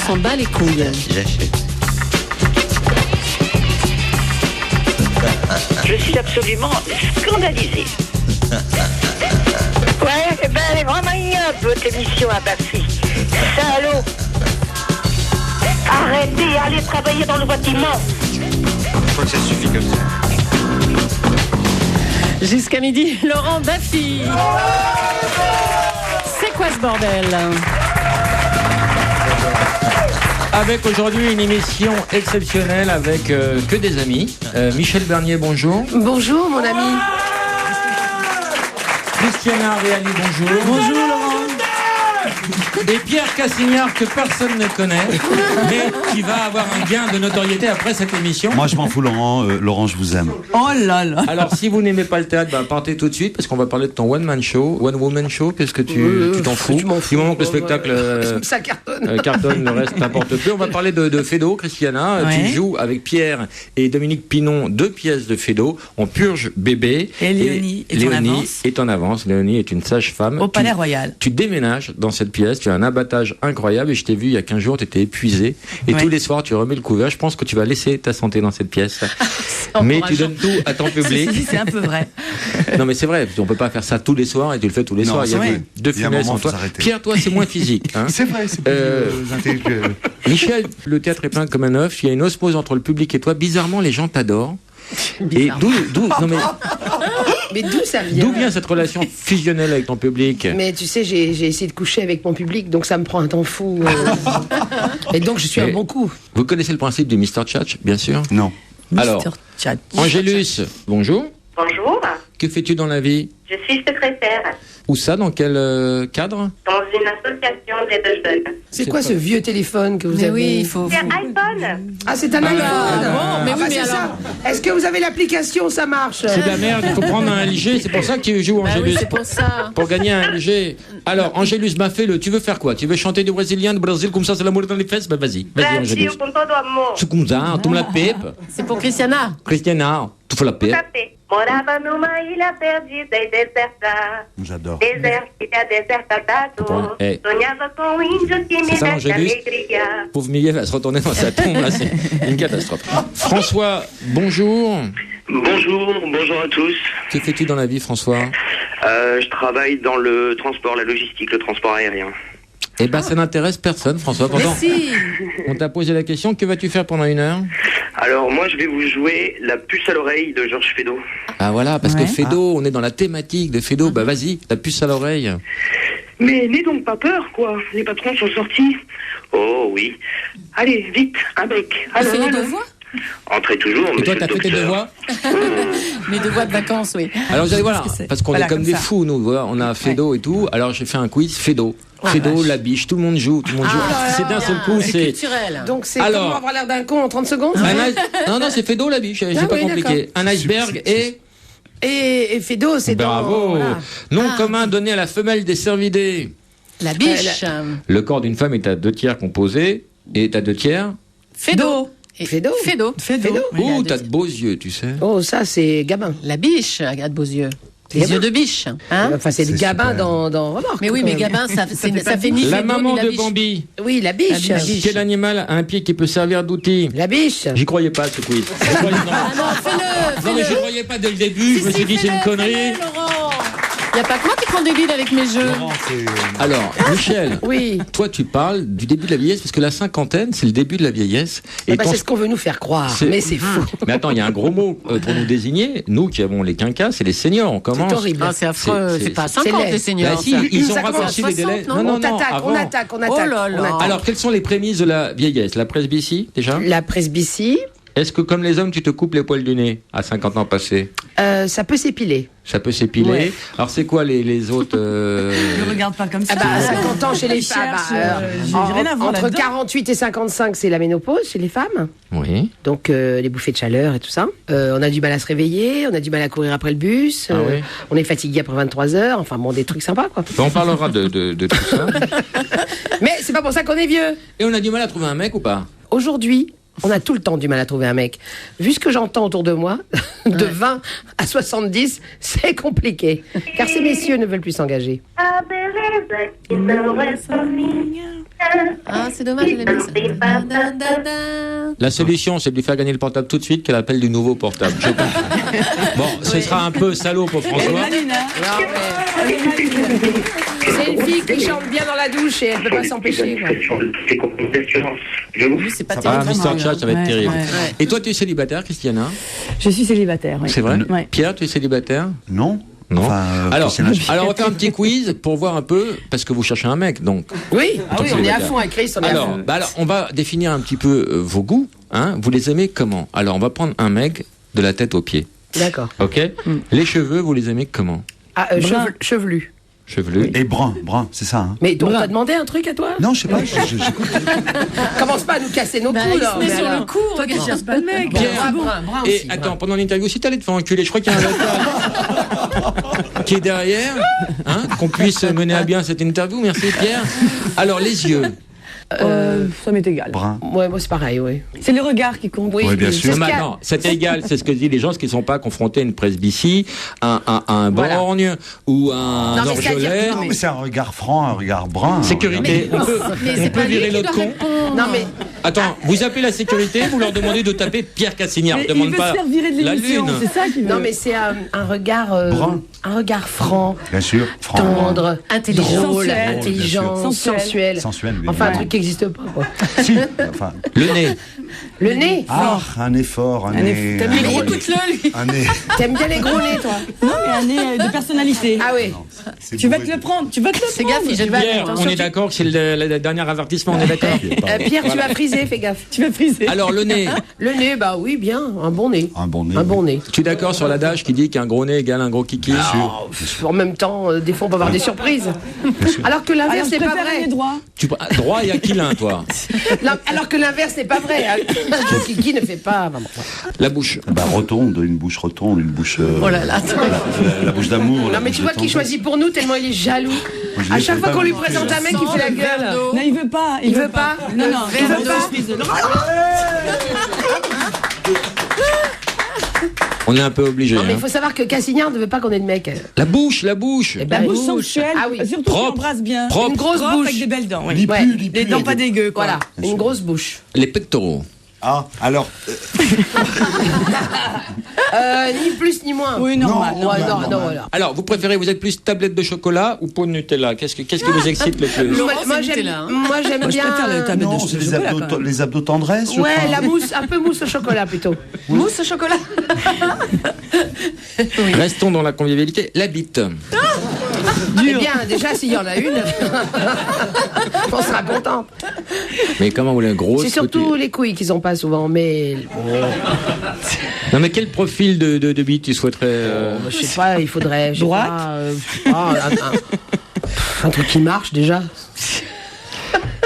s'en bat les couilles. J'achète. Je suis absolument scandalisée. Ouais, eh ben, elle est vraiment ignoble, votre émission à Bafi. Salaud. Arrêtez, allez travailler dans le bâtiment. Je crois que ça suffit comme ça. Jusqu'à midi, Laurent Baffy. C'est quoi ce bordel? Avec aujourd'hui une émission exceptionnelle avec que des amis. Michel Bernier, bonjour. Bonjour mon ami. Christiana Reali, bonjour. Bonjour Laurent. Et Pierre Cassignard, que personne ne connaît, mais qui va avoir un gain de notoriété après cette émission. Moi, je m'en fous, Laurent. Laurent, je vous aime. Oh là là. Alors, si vous n'aimez pas le théâtre, partez tout de suite, parce qu'on va parler de ton one-man show, one-woman show. Qu'est-ce que tu t'en fous? Je m'en fous. Du moment que le spectacle Ça cartonne. cartonne, le reste n'importe peu. On va parler de Feydeau, Christiana. Ouais. Tu joues avec Pierre et Dominique Pinon 2 pièces de Feydeau. On purge bébé. Et Léonie est en avance. est en avance. Léonie est une sage-femme. Au Palais Royal. Tu déménages dans cette pièce, tu as un abattage incroyable et je t'ai vu il y a 15 jours, tu étais épuisé et Ouais. tous les soirs tu remets le couvert. Je pense que tu vas laisser ta santé dans cette pièce. Mais tu donnes tout à ton public. C'est un peu vrai. Non mais c'est vrai, on peut pas faire ça tous les soirs et tu le fais tous les Non, soirs. Il y a ouais. deux Il y a un funesses moment, en toi. faut s'arrêter. Pierre, toi c'est moins physique. Hein. C'est vrai, c'est plus intellectuel. Michel, le théâtre est plein comme un œuf. Il y a une osmose entre le public et toi. Bizarrement, les gens t'adorent. Et d'où non Mais d'où ça vient? d'où vient cette relation fusionnelle avec ton public? Mais tu sais, j'ai essayé de coucher avec mon public, donc ça me prend un temps fou. Et donc je suis un Et- bon coup. Vous connaissez le principe du Mr. Tchatch, bien sûr. Non. Alors, Mr. Chat. Angélus, bonjour. Bonjour, Que fais-tu dans la vie? je suis secrétaire Où ça? Dans quel cadre? dans une association d'aide jeunes. C'est quoi ce vieux téléphone que vous Mais avez? oui, il faut. C'est un iPhone. Ah, c'est un iPhone. bon, mais oui, mais c'est alors- ça. Est-ce que vous avez l'application? Ça marche. C'est de la merde, il faut prendre un LG, c'est pour ça que tu joues Bah oui, Angélus. c'est pour ça. Pour gagner un LG. Alors, Angélus, fais-le. Tu veux faire quoi? Tu veux chanter du brésilien, du Brésil, comme ça, c'est l'amour dans les fesses? Vas-y, Angélus. Brasil com todo amor. C'est comme ça, tu me la pipe. C'est pour Christiana. Christiana, tu fais la pipe. Tapé. Morava numa ilha perdida e deserta. J'adore. Deserta, deserta da dor. Hey. Sonhava com índio que C'est me ça, desse Angélus? alegria. Pauvre Miguel va se retourner dans sa tombe, là, c'est une catastrophe. François, bonjour. Bonjour à tous. Que fais-tu dans la vie, François? Je travaille dans le transport, la logistique, le transport aérien. Eh ben, ça n'intéresse personne, François. Pourtant, Si. on t'a posé la question, que vas-tu faire pendant 1 heure? Alors moi, je vais vous jouer La puce à l'oreille de Georges Feydeau. Ah voilà, parce Ouais. que Feydeau, on est dans la thématique de Feydeau. Bah vas-y, la puce à l'oreille. Mais n'aie donc pas peur, quoi. Les patrons sont sortis. Oh oui. Allez, vite, un bec. Tu Alors, fais les alors. devoirs? Entrez toujours, Et monsieur toi, le t'as fait tes docteur. devoirs? Mes devoirs de vacances, oui. Alors vous allez voir, Qu'est-ce que c'est? parce qu'on Voilà, est comme comme des ça. fous, nous. Voilà, on a Feydeau et tout. Alors j'ai fait un quiz Feydeau. Feydeau, la biche, tout le monde joue, tout le monde joue. C'est d'un seul coup, c'est... Culturel. Donc c'est Alors- comment avoir l'air d'un con en 30 secondes? Non, c'est Feydeau, la biche, c'est Ah pas oui, compliqué. Un iceberg et... Et Feydeau, c'est dans... Bravo. voilà. Nom commun donné à la femelle des cervidés. La biche. Le corps d'une femme est à 2 tiers composé et à 2 tiers... Fédo. Et- Fédo. Fédo. Fédo. Oui, Ouh, la t'as deux- de beaux yeux, tu sais. Oh, ça, c'est Gabin. La biche, regarde beaux yeux. Les Gabin. yeux de biche. Hein? Enfin, c'est le C'est Gabin super. dans Remarque. Mais oui, quand mais même. Gabin, ça fait ni La Fédo, maman ni la de biche. Bambi. Oui, la biche. La biche. Quel animal a un pied qui peut servir d'outil? La biche. J'y croyais pas, ce quiz. J'y croyais- non. Ah non, fais-le. Non, mais je croyais pas dès le début. Je me suis dit, c'est une connerie. Il n'y a pas que moi qui prends des leads avec mes jeux. Laurent, c'est... Alors, Michel, Oui. toi, tu parles du début de la vieillesse, parce que la cinquantaine, c'est le début de la vieillesse. Ah bah, ton- c'est ce qu'on veut nous faire croire, c'est- mais c'est fou. Mais attends, il y a un gros mot pour nous désigner. Nous qui avons les quinquas, c'est les seniors. On commence. C'est horrible. Ah, c'est affreux. C'est pas 50 laid. les seniors. Bah si, ça. ils ont Ça commence raccourci les 60, délais. non on t'attaque, avant. on attaque. Oh là là. on attaque. Alors, quelles sont les prémices de la vieillesse? La presbytie, déjà? La presbytie, Est-ce que, comme les hommes, tu te coupes les poils du nez à 50 ans passés? ça peut s'épiler. Ça peut s'épiler. Ouais. Alors, c'est quoi les autres Ne regarde pas comme ça. Ah bah, à 50 ans chez les Ils femmes. cherchent, j'ai rien à voir Entre là-dedans. 48 et 55, c'est la ménopause chez les femmes. Oui. Donc les bouffées de chaleur et tout ça. On a du mal à se réveiller, on a du mal à courir après le bus. Ah oui. On est fatigué après 23 heures. Enfin bon, des trucs sympas quoi. On parlera de tout ça. Mais c'est pas pour ça qu'on est vieux. Et on a du mal à trouver un mec ou pas? Aujourd'hui, on a tout le temps du mal à trouver un mec. Vu ce que j'entends autour de moi, de 20 à 70, c'est compliqué. Car ces messieurs ne veulent plus s'engager. A beleza que não é só minha. Ah, c'est dommage, elle aime ça. La solution, c'est de lui faire gagner le portable tout de suite, qu'elle appelle du nouveau portable. Je comprends. Bon, ce sera un peu salaud pour François. C'est une fille qui chante bien dans la douche et elle peut pas s'empêcher. quoi. C'est pas Ah, terrible. Mister Chat, ça va être terrible. Ouais. Et toi, tu es célibataire, Christiana? Je suis célibataire, oui. C'est vrai? Ouais. Pierre, tu es célibataire? Non. Non. Enfin, alors, Christiana, je- on va faire un petit quiz pour voir un peu, parce que vous cherchez un mec, donc. Oui, on est à célibataire. fond avec Chris, on est à fond. Alors, on va définir un petit peu vos goûts. Hein. Vous les aimez comment? Alors, on va prendre un mec de la tête aux pieds. D'accord. Ok. Les cheveux, vous les aimez comment? Ah, chevelu. Chevelu. Et brun, c'est ça. Hein. Mais donc, t'as demandé un truc à toi? Non, je sais pas. j'écoute. Commence pas à nous casser nos coups, Il là. se met mais sur alors. le cou, Toi, tu regarde. cherches pas le mec. Pierre. Brun Et aussi, attends, brun. pendant l'interview, si t'allais te faire enculer, je crois qu'il y a un avocat qui est derrière, hein, qu'on puisse mener à bien cette interview. Merci Pierre. Alors, les yeux. Ça m'est égal. Brun. Ouais, moi, c'est pareil, oui. C'est le regard qui compte. Oui, Ouais, bien c'est sûr. ce qu'il y a- Maintenant, c'est égal, c'est ce que disent les gens qui ne sont pas confrontés à une presbytie, à un Voilà. borgne ou à un Non, mais c'est-à-dire orgelet. que- Non, mais c'est un regard franc, un regard brun. Sécurité, on peut, Mais on c'est peut pas lui virer qui l'autre doit con. répondre. Non, mais Attends, vous appelez la sécurité, vous leur demandez de taper Pierre Cassignard. Mais il Demande veut pas se faire virer de la l'émission, lune. c'est ça qu'il veut. non, mais c'est un regard Brun. un regard franc, Bien sûr, franc. tendre, Intelligent. drôle, Sensuel. intelligent, Bien sûr. sensuel. Sensuel, bien Enfin, un sûr. truc qui n'existe pas, quoi. Si, enfin. Le nez. Le nez. Ah, un effort, un nez. T'aimes bien les gros- Écoute-le, lui. Un nez. T'aimes bien les gros nez, toi? Non, mais un nez de personnalité. Ah oui. C'est Tu vas bourré te le de- prendre, tu vas te le Fais prendre. gaffe, il jette pas. Pierre, Attention, on est d'accord que c'est le dernier avertissement, on est d'accord. Pierre, tu vas friser, fais gaffe. Tu vas friser. Alors, le nez. Le nez, bah oui, bien, un bon nez. Un bon nez. Un bon nez. Tu es d'accord sur l'adage qui dit qu'un gros nez égale un gros kiki? En même temps, des fois, on peut avoir des surprises. Alors que Alors, l'inverse je n'est pas préfère un nez vrai. droit. Droit et aquilin, toi. Non, alors que l'inverse n'est pas vrai. Un kiki ne fait pas. Vraiment. La bouche. Bah, rotonde, une bouche rotonde, une bouche. Oh là là, attends. La bouche d'amour. la Non, mais bouche tu de vois qu'il tendresse. choisit pour nous tellement il est jaloux. je À l'ai chaque fait fois pas qu'on lui mal. présente un mec, il fait la gueule. Non, il veut pas. Il veut pas. Non, non, Il veut pas. On est un peu obligé. Non, mais il Hein. faut savoir que Cassignard ne veut pas qu'on ait de mec. La bouche, la bouche. Eh ben, La bouche sensuelle, Ah oui. surtout Propre. qui embrasse bien. Propre. Une grosse Propre bouche. avec des belles dents. Oui. Ni Ouais. plus, ni Des plus. dents pas dégueu, quoi. Voilà, une grosse bouche. Les pectoraux. Ah, alors. Ni plus ni moins. Oui, normal. Non, Ouais, normal. non, voilà. Alors, vous préférez, vous êtes plus tablette de chocolat ou pot de Nutella? Qu'est-ce qui vous excite le plus? Laurent, Moi, c'est j'aime Nutella, hein. moi, j'aime Moi, je bien. préfère les tablettes Non, de c'est chocolat, quand même. les abdos tendresse, je Ouais, crois. la mousse, un peu mousse au chocolat plutôt. Mousse au chocolat. Restons dans la convivialité. La bite. Eh bien, déjà, s'il y en a une, on sera content. Mais comment vous voulez, grosse? C'est surtout les couilles qu'ils n'ont pas souvent, mais Non, mais quel profil de bite tu souhaiterais je sais pas, il faudrait. je sais Droite. pas, un truc qui marche déjà.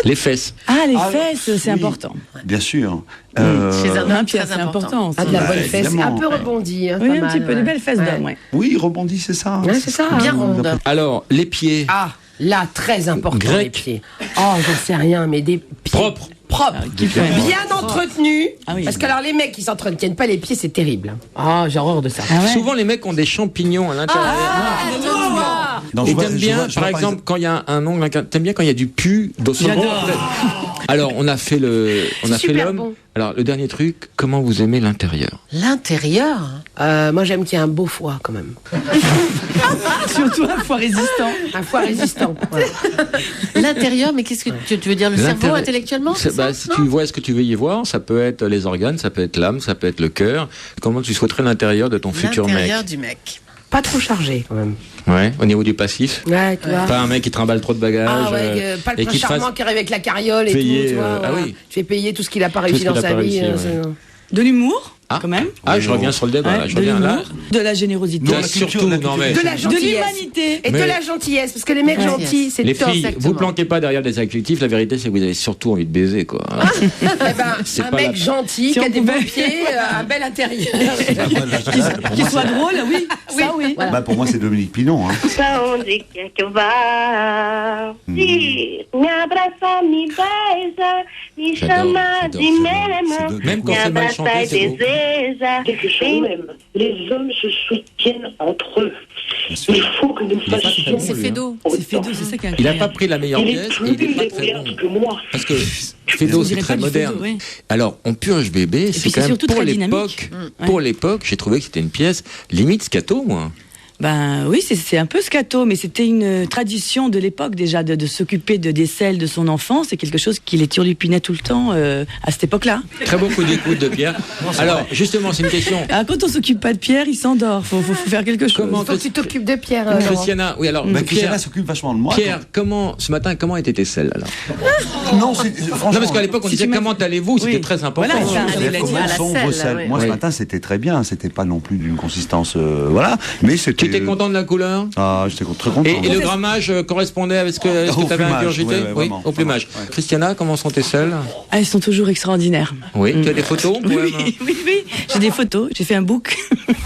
Les fesses. Ah, les Ah, fesses, c'est oui. important. Bien sûr. Chez un Hein, homme, Pierre, très c'est important. Ah, de la Bah, bonne fesse, évidemment. un peu rebondi. Hein, Oui, pas un petit mal, peu de ouais. belles fesses d'homme, ouais. Oui, rebondit, c'est ça. Ouais, c'est ça. Bien hein. ronde. Alors, les pieds. Ah, là, très important, Grec. les pieds. Oh, j'en sais rien, mais des pieds Propres. propres, bien entretenus. Ah oui. Parce que alors, les mecs qui s'entretiennent pas les pieds, c'est terrible. Ah, j'ai horreur de ça. Ah ouais. Souvent, les mecs ont des champignons à l'intérieur. Non, Et je vois- t'aimes je bien, vois- je par vois exemple, quand il y a un ongle, t'aimes bien quand il y a du pu dans ce J'adore. Alors, on a fait C'est super l'homme. bon. Alors, le dernier truc, comment vous aimez l'intérieur? L'intérieur. Moi, j'aime qu'il y ait un beau foie, quand même. Surtout un foie résistant. Un foie résistant. Voilà. L'intérieur, mais qu'est-ce que tu veux dire? Le cerveau L'intérieur- intellectuellement? C'est- bah, si tu vois ce que tu veux y voir, ça peut être les organes, ça peut être l'âme, ça peut être le cœur. Comment tu souhaiterais l'intérieur de ton futur mec? L'intérieur du mec. Pas trop chargé, quand même. Ouais, au niveau du passif. Ouais, tu vois. Pas un mec qui trimballe trop de bagages. Ah ouais, pas le et prince qui te charmant fasse qui arrive avec la carriole et payer, tout, tu vois. ah voilà. oui. Tu fais payer tout ce qu'il a pas Tout réussi ce dans qu'il a sa pas vie. réussi, ouais. De l'humour, Ah. quand même. Ah, je reviens sur le débat, là. Ouais, Je de reviens là. l'humour, de la générosité. Là, la culture, surtout, la non culture. mais. De la De gentillesse. l'humanité. Et Mais- de la gentillesse, parce que les mecs Ouais. gentils, c'est Les top. filles, vous exactement. planquez pas derrière des adjectifs, la vérité c'est que vous avez surtout envie de baiser, quoi. Eh ben, C'est un pas mec la- gentil, Si qui a on des beaux pouvait- pieds, un bel intérieur. Qui soit drôle, oui. Ça, oui. Voilà. Bah, pour moi, c'est Dominique Pinon. Hein. Pra onde quer que eu vá, se me abraça, me beija, me J'adore, chama j'adore, de j'adore. meu irmão, C'est de- Même quand me c'est mal abraça chanté, e c'est beau. Teresa. Quelque chose même. Les hommes se soutiennent entre eux. Il faut que nous Il est pas fassions. très C'est bon, lui, Fédo. C'est Fédo, c'est ça qui est Il n'a incroyable. pas pris la meilleure Il est pièce et plus il n'est pas très débrouillard bon. que moi. Parce que Fédo, On c'est dirait très pas du moderne. Fédo, oui. Alors, On purge bébé, c'est puis quand c'est même surtout pour très l'époque. dynamique. Pour l'époque, j'ai trouvé que c'était une pièce limite scato, moi. Ben oui, c'est un peu scato, mais c'était une tradition de l'époque déjà de s'occuper des selles de son enfant. C'est quelque chose qui les turlupinait tout le temps à cette époque-là. Très beau coup d'écoute de Pierre. Alors, justement, c'est une question. Ah, quand on s'occupe pas de Pierre, il s'endort. Faut faire quelque chose. Comment Faut que tu t'occupes de Pierre, Laurent. Christiana, oui, alors, Bah, Pierre, Christiana s'occupe vachement de moi. Pierre, ce matin, comment étaient tes selles alors? Non, franchement. Non, parce qu'à l'époque, on si disait tu m'as- comment allez-vous, c'était Oui. très important. Voilà, ça, Allez, il a dit. Comment à la sont selle, vos selles ouais. Moi, Oui. ce matin, c'était très bien. C'était pas non plus d'une consistance. Voilà. Mais c'était. Tu étais content de la couleur? Ah, j'étais très content. Et le grammage correspondait avec ce que Au tu avais plumage, ingurgité? ouais, Oui, vraiment, au plumage. vraiment, ouais. Christiana, comment sont tes selles? Ah, elles sont toujours extraordinaires. Oui, tu as des photos? on pourrait- Oui. J'ai des photos. J'ai fait un book.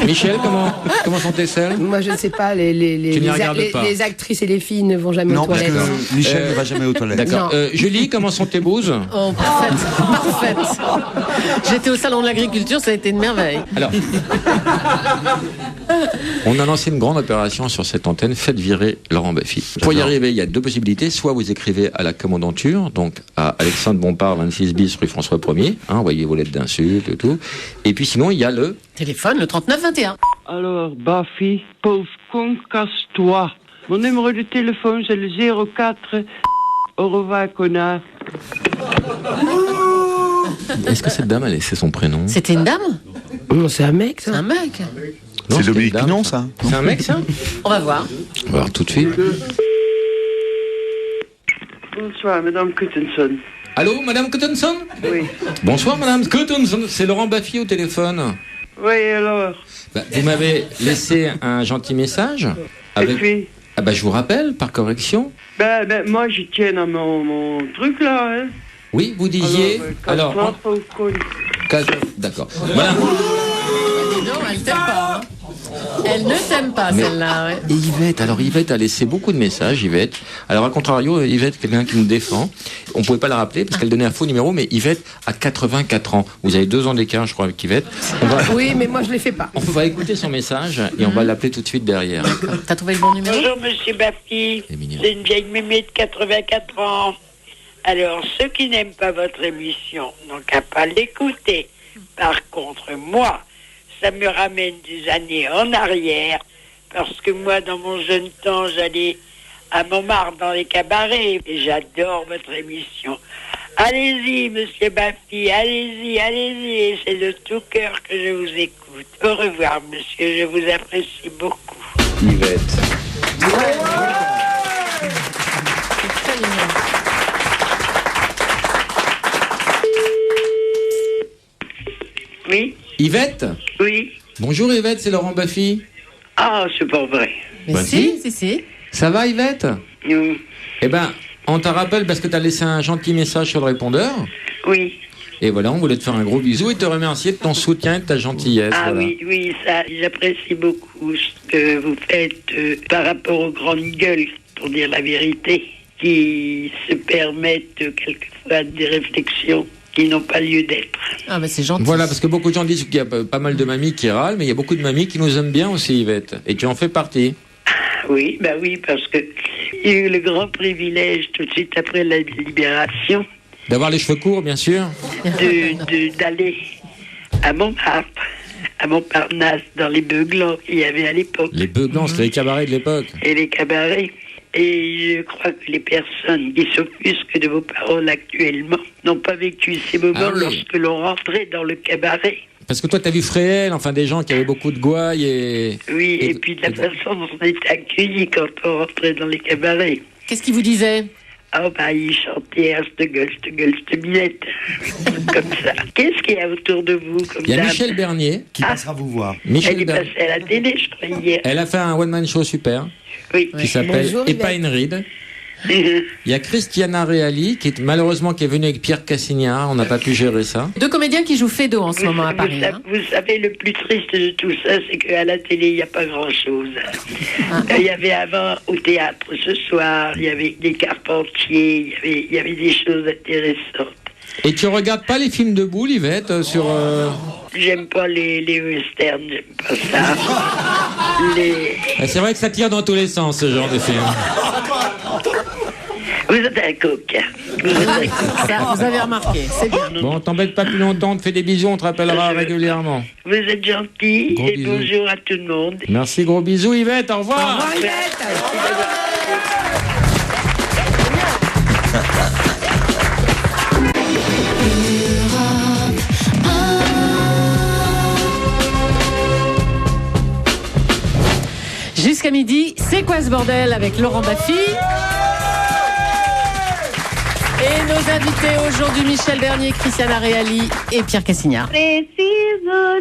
Michel, comment sont tes selles? Moi, je ne sais pas, Tu n'y regardes pas. les actrices et les filles ne vont jamais Non, aux parce toilettes. que Michel ne va jamais aux toilettes. D'accord. Non. Julie, comment sont tes bouses? Oh, parfaite. J'étais au salon de l'agriculture, ça a été une merveille. Alors, on a lancé une grande opération sur cette antenne, faites virer Laurent Baffy. Pour y arriver, il y a deux possibilités. Soit vous écrivez à la commandanture, donc à Alexandre Bompard, 26 bis, rue François 1er, envoyez vos lettres d'insultes et tout. Et puis sinon, il y a le... Téléphone, le 3921. Alors, Baffy, pauvre con, casse-toi. Mon numéro de téléphone, c'est le 04. Au revoir, connard. Est-ce que cette dame a laissé son prénom? C'était une dame? Non, c'est un mec, C'est ça. un mec. Non, C'est c'était Dominique une dame, Pinon, ça. C'est un mec, ça? On va voir. On va voir tout de suite. Bonsoir, Madame Cuttenson. Allô, Madame Cottonson? Oui. Bonsoir, Madame Cottonson. C'est Laurent Baffy au téléphone. Oui, alors. Vous m'avez laissé un gentil message. Et puis, Ah bah, je vous rappelle, par correction. moi, je tiens à mon truc, là, hein. Oui, vous disiez... Alors, Alors, pauvre con. d'accord. Voilà. Non, elle t'aime pas. hein. Elle ne t'aime pas, Mais- celle-là. Ouais. Et Yvette a laissé beaucoup de messages, Yvette. Alors, à contrario, Yvette, quelqu'un qui nous défend. On pouvait pas la rappeler parce qu'elle donnait un faux numéro, mais Yvette a 84 ans. Vous avez 2 ans d'écart, je crois, avec Yvette. Oui, mais moi, je ne les fais pas. On va écouter son message et on va l'appeler tout de suite derrière. T'as trouvé le bon numéro? Bonjour, monsieur Baffy. C'est mignon. C'est une vieille mémé de 84 ans. Alors, ceux qui n'aiment pas votre émission n'ont qu'à pas l'écouter. Par contre, moi, ça me ramène des années en arrière. Parce que moi, dans mon jeune temps, j'allais à Montmartre dans les cabarets. Et j'adore votre émission. Allez-y, monsieur Baffy, allez-y. Et c'est de tout cœur que je vous écoute. Au revoir, monsieur. Je vous apprécie beaucoup. Yvette. C'est très mignon. Oui, Yvette? oui. Bonjour Yvette, c'est Laurent Baffy. Ah, c'est pas vrai. Mais Bah, si. Ça va Yvette? Oui. Eh ben, on t'a rappelle parce que t'as laissé un gentil message sur le répondeur. Oui. Et voilà, on voulait te faire un gros bisou et te remercier de ton soutien et de ta gentillesse. Ah voilà. oui, ça, j'apprécie beaucoup ce que vous faites par rapport aux grandes gueules, pour dire la vérité, qui se permettent quelquefois des réflexions qui n'ont pas lieu d'être. Ah, mais c'est gentil. Voilà, parce que beaucoup de gens disent qu'il y a pas mal de mamies qui râlent, mais il y a beaucoup de mamies qui nous aiment bien aussi, Yvette. Et tu en fais partie. Oui, parce que il y a eu le grand privilège, tout de suite après la libération, D'avoir les cheveux courts, bien sûr. d'aller à Montmartre, à Montparnasse, dans les Beuglans qu'il y avait à l'époque. Les beuglans, c'était les cabarets de l'époque. Et les cabarets. Et je crois que les personnes qui s'offusquent de vos paroles actuellement n'ont pas vécu ces moments Ah oui. lorsque l'on rentrait dans le cabaret. Parce que toi, t'as vu Fréhel, enfin des gens qui avaient beaucoup de gouailles et... Oui, et puis de la façon dont on était accueillis quand on rentrait dans les cabarets. Qu'est-ce qu'il vous disait? Ah bah, ils chantaient à cette gueule, cette minette. Comme ça. Qu'est-ce qu'il y a autour de vous comme Il y a dame? Michel Bernier. Qui passera vous voir. Elle Michel est Bernier. passée à la télé, je crois, hier. Elle a fait un one-man show super Oui. qui s'appelle Bonjour, Et pas une ride. Il y a Christiana Reali qui est malheureusement qui est venue avec Pierre Cassignard. On n'a pas pu gérer ça. 2 comédiens qui jouent Fédo en ce moment à Paris. hein. Vous savez, le plus triste de tout ça, c'est qu'à la télé, il n'y a pas grand-chose. Il y avait avant, au théâtre, ce soir, il y avait des Carpentiers, il y avait des choses intéressantes. Et tu regardes pas les films de boule, Yvette, sur... J'aime pas les westerns, j'aime pas ça. C'est vrai que ça tire dans tous les sens, ce genre de film. Vous êtes un coq. Ça, vous avez remarqué, c'est bien. Bon, t'embête pas plus longtemps, on te fait des bisous, on te rappellera régulièrement. Vous êtes gentil Gros et bisous. bonjour à tout le monde. Merci, gros bisous, Yvette, au revoir. Au revoir, Yvette. Jusqu'à midi, c'est quoi ce bordel avec Laurent Baffy? Et nos invités aujourd'hui, Michel Bernier, Christiana Reali et Pierre Cassignard. Preciso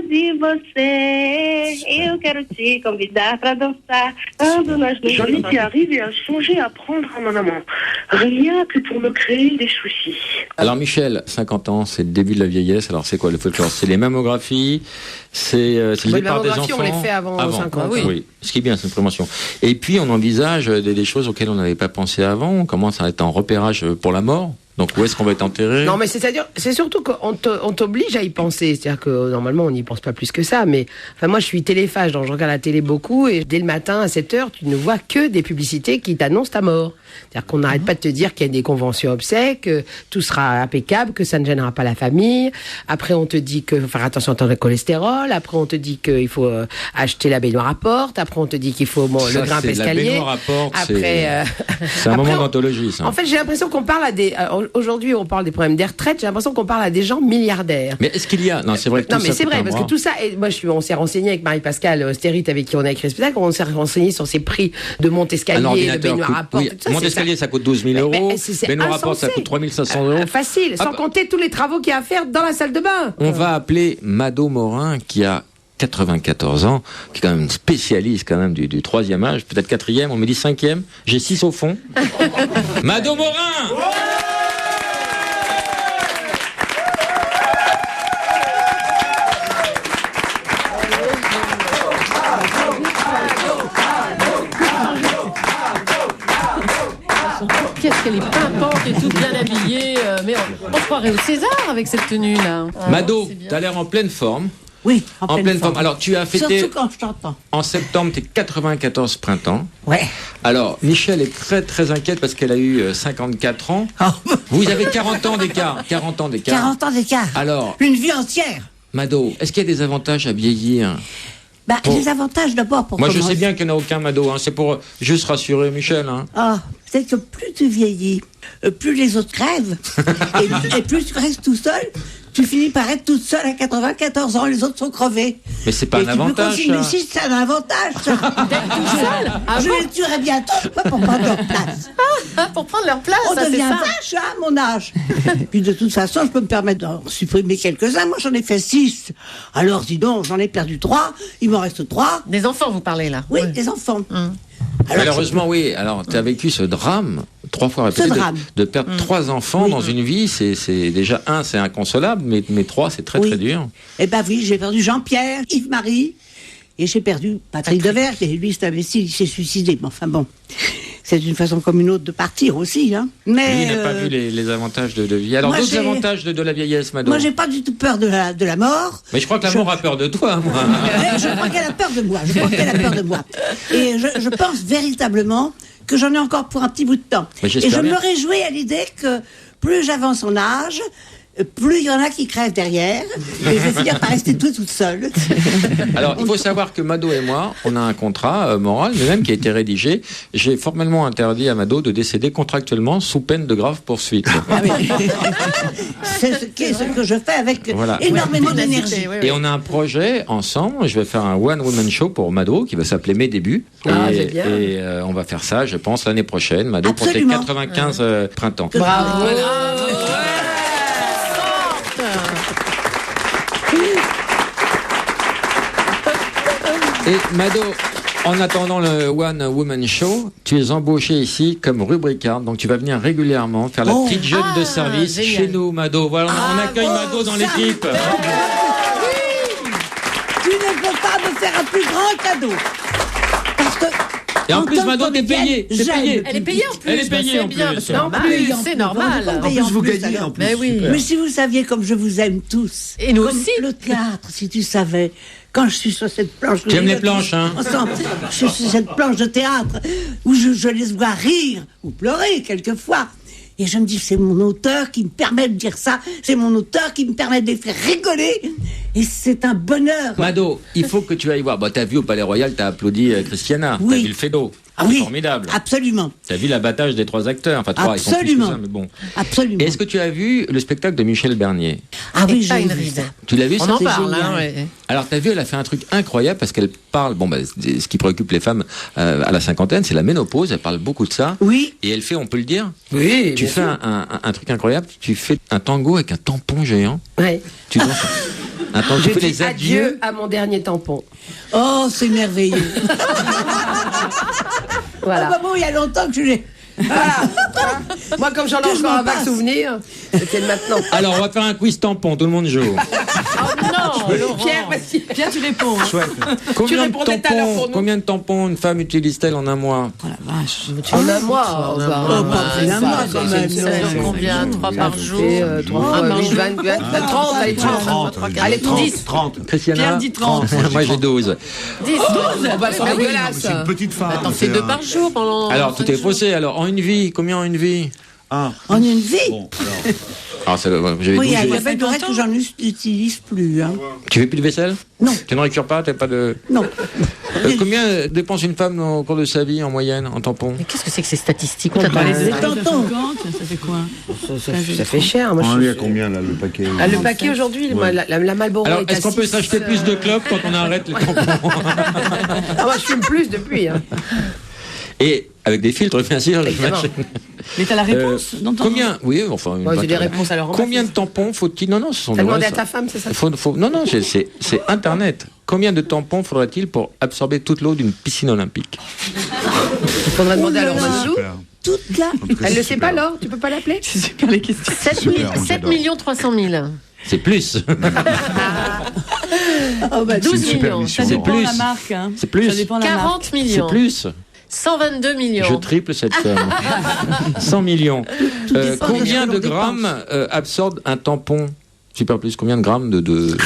de você, eu quero te convidar pra dançar. Quando nós nos J'en étais arrivée à songer à prendre un amant, rien que pour me créer des soucis. Alors Michel, 50 ans, c'est le début de la vieillesse. Alors c'est quoi le folklore? C'est les mammographies, c'est le Les départ des mammographies, enfants. on les fait avant 50 ans. Oui. Ce qui est bien, c'est une promotion. Et puis on envisage des choses auxquelles on n'avait pas pensé avant. On commence à être en repérage pour la mort. Donc où est-ce qu'on va être enterré? Non, mais c'est surtout qu'on t'oblige à y penser. C'est-à-dire que normalement, on n'y pense pas plus que ça. Mais enfin, moi, je suis téléphage, donc je regarde la télé beaucoup. Et dès le matin, à 7h, tu ne vois que des publicités qui t'annoncent ta mort. C'est-à-dire qu'on n'arrête pas de te dire qu'il y a des conventions obsèques, que tout sera impeccable, que ça ne gênera pas la famille. Après, on te dit qu'il faut faire attention à ton cholestérol. Après, on te dit qu'il faut acheter la baignoire à porte. Après, on te dit qu'il faut le grimpe escalier. La baignoire à porte, après, c'est un moment d'anthologie, ça. En fait, j'ai l'impression qu'on parle à des... Aujourd'hui, on parle des problèmes des retraites. J'ai l'impression qu'on parle à des gens milliardaires. Mais est-ce qu'il y a... Non, c'est vrai que tout non, mais ça, c'est vrai, parce que tout ça... Et moi, on s'est renseigné avec Marie-Pascale Stérit, avec qui on a écrit ce spectacle. On s'est renseigné sur ces prix de monte-escalier, de baignoire à porte. Oui, monte-escalier, ça coûte 12 000 euros. Baignoire à porte, ça coûte 3 500 euros. Facile, sans compter tous les travaux qu'il y a à faire dans la salle de bain. On va appeler Mado Morin, qui a 94 ans, qui est quand même une spécialiste quand même du troisième âge, peut-être quatrième, on me dit cinquième. J'ai 6 au fond. Mado Morin. Qu'est-ce qu'elle est pimpante et toute bien habillée. Mais on se croirait au César avec cette tenue-là. Mado, t'as l'air en pleine forme. Oui, en pleine forme. Alors, tu as fêté... Surtout quand je t'entends. En septembre, tes 94 printemps. Ouais. Alors, Michel est très très inquiète parce qu'elle a eu 54 ans. Oh. Vous avez 40 ans d'écart. 40 ans d'écart. 40 ans d'écart. Alors, une vie entière. Mado, est-ce qu'il y a des avantages à vieillir? Les avantages d'abord pour Moi, commencer. je sais bien qu'il n'y en a aucun, Mado. Hein. C'est pour juste rassurer Michel. Hein. Ah, c'est que plus tu vieillis, plus les autres crèvent. et plus tu restes tout seul. Tu finis par être toute seule à 94 ans, les autres sont crevés. Mais c'est pas un avantage, ça. Mais si, c'est un avantage, ça. D'être tout seul. Je les tuerai bientôt, pas pour prendre leur place. Pour prendre leur place, on ça, devient c'est ça. vache à mon âge. Puis de toute façon, je peux me permettre d'en supprimer quelques-uns. Moi, j'en ai fait 6. Alors, dis donc, j'en ai perdu 3. Il m'en reste 3. Des enfants, vous parlez là? Oui, des enfants. Alors, malheureusement, oui. Alors, tu as vécu ce drame 3 fois répété de perdre 3 enfants dans une vie. C'est déjà c'est inconsolable, mais 3, c'est très très dur. Eh ben oui, j'ai perdu Jean-Pierre, Yves-Marie, et j'ai perdu Patrick Devers. Et lui, c'est imbécile, il s'est suicidé. Mais enfin bon, c'est une façon comme une autre de partir aussi. Hein. Mais lui, il n'a pas vu les avantages de vie. Alors, d'autres avantages de la vieillesse, Mado? Moi, j'ai pas du tout peur de la mort. Mais je crois que la mort a peur de toi, moi. Je crois qu'elle a peur de moi. Et je pense véritablement que j'en ai encore pour un petit bout de temps. Et je me réjouis à l'idée que plus j'avance en âge, plus il y en a qui crèvent derrière, et je vais finir par rester toute seule. Alors, il faut savoir que Mado et moi, on a un contrat moral, mais même qui a été rédigé. J'ai formellement interdit à Mado de décéder contractuellement sous peine de graves poursuites. C'est ce que je fais avec énormément d'énergie. Et on a un projet ensemble. Je vais faire un one-woman show pour Mado qui va s'appeler Mes Débuts. Et on va faire ça, je pense, l'année prochaine. Mado, pour tes 95 printemps. Bravo. Et Mado, en attendant le One Woman Show, tu es embauché ici comme rubricarde, donc tu vas venir régulièrement faire la petite jeune de service chez nous, Mado. Voilà, on accueille Mado dans l'équipe. Tu ne peux pas me faire un plus grand cadeau. Parce que Et en plus, Mado, t'es payée. Elle est payée en plus. Elle est payée en bien, plus. c'est normal. C'est normal. En plus, vous gagnez en plus. Mais oui. Mais si vous saviez comme je vous aime tous. Et nous comme aussi. Le théâtre, si tu savais. Quand je suis sur cette planche... Tu aimes les planches, hein? Ensemble, je suis sur cette planche de théâtre où je les vois rire ou pleurer quelquefois. Et je me dis, c'est mon auteur qui me permet de dire ça. C'est mon auteur qui me permet de les faire rigoler. Et c'est un bonheur. Mado, il faut que tu ailles voir. Bon, t'as vu au Palais Royal, t'as applaudi Christiana. Oui. T'as vu le Fédo. Ah oui, formidable. Absolument. T'as vu l'abattage des 3 acteurs. Enfin, 3, ils sont plus que ça, mais bon. Absolument. Et est-ce que tu as vu le spectacle de Michel Bernier? Ah oui, Pas j'ai une vu ride. ça. Tu l'as vu? On ça en c'est parle, génial. hein, ouais. Alors, t'as vu, elle a fait un truc incroyable parce qu'elle parle, bon, bah, ce qui préoccupe les femmes à la cinquantaine, c'est la ménopause. Elle parle beaucoup de ça. Oui. Et elle fait, on peut le dire. Oui. Tu fais un truc incroyable. Tu fais un tango avec un tampon géant. Ouais. Tu danses. Attends, tu Je fais dis les adieux. à mon dernier tampon. Oh, c'est merveilleux. Voilà. Ah bah bon, il y a longtemps que je l'ai... Voilà. Moi, comme j'en ai Que je encore m'en un vague passe. souvenir, c'était le maintenant. Alors, on va faire un quiz tampon, tout le monde joue. Oh non, Laurent. Pierre, vas-y. Pierre, tu réponds. Hein. Combien de, répondais tout à l'heure pour tampons, nous. combien de tampons une femme utilise-t-elle en un mois? Oh la vache. En un mois. un mois, quand même. C'est combien? 3 par jour? 3 fois 8, 20, 30, allez, 30. Allez, 30. 30. Christiana? Pierre dit 30. Moi, j'ai 12. 10. On va faire dégueulasse. C'est une petite femme. T'en fais 2 par jour pendant. Alors, tout 5 est jours. faussé. Alors, en une vie, combien en une vie? Ah, En une vie. bon, alors. Alors, j'avais Oui, 12. il y avait de reste que j'en utilise plus. Hein. Tu fais plus de vaisselle? Non. Tu ne récures pas? T'as pas de... Non. Combien dépense une femme au cours de sa vie, en moyenne, en tampons? Mais qu'est-ce que c'est que ces statistiques? Bah, Attends, les les- états de tampons. 50, ça fait quoi? Ça fait cher. Moi, On est à combien là le paquet? Ah, le paquet aujourd'hui, moi, la Marlboro Alors, est à est-ce qu'on peut 6, s'acheter plus de clopes quand on arrête les tampons? Ah, moi, je fume plus depuis. Hein. Et avec des filtres, bien sûr. Évidemment. j'imagine. Mais t'as la réponse dans ton... Combien? Oui, enfin. Moi, j'ai des réponses à leur Combien de tampons faut-il? Non, ce sont T'as des demandé vrais- à ta femme, c'est ça? Non, c'est Internet. Combien de tampons faudrait-il pour absorber toute l'eau d'une piscine olympique? Il faudrait demander à leur Manzou. Super. Toute là. En tout cas, Elle c'est le sait super. pas, Laure? Tu peux pas l'appeler? C'est super les questions. 7 300 000. C'est plus. Oh, bah, 12 super millions. mission. Ça C'est dépend plus. la marque. Hein. C'est plus. Ça dépend la marque. 40 C'est millions. plus. 122 millions. Je triple cette somme. 100 millions. dépend de Combien ce que de l'on grammes absorbe un tampon? Super plus. Combien de grammes de...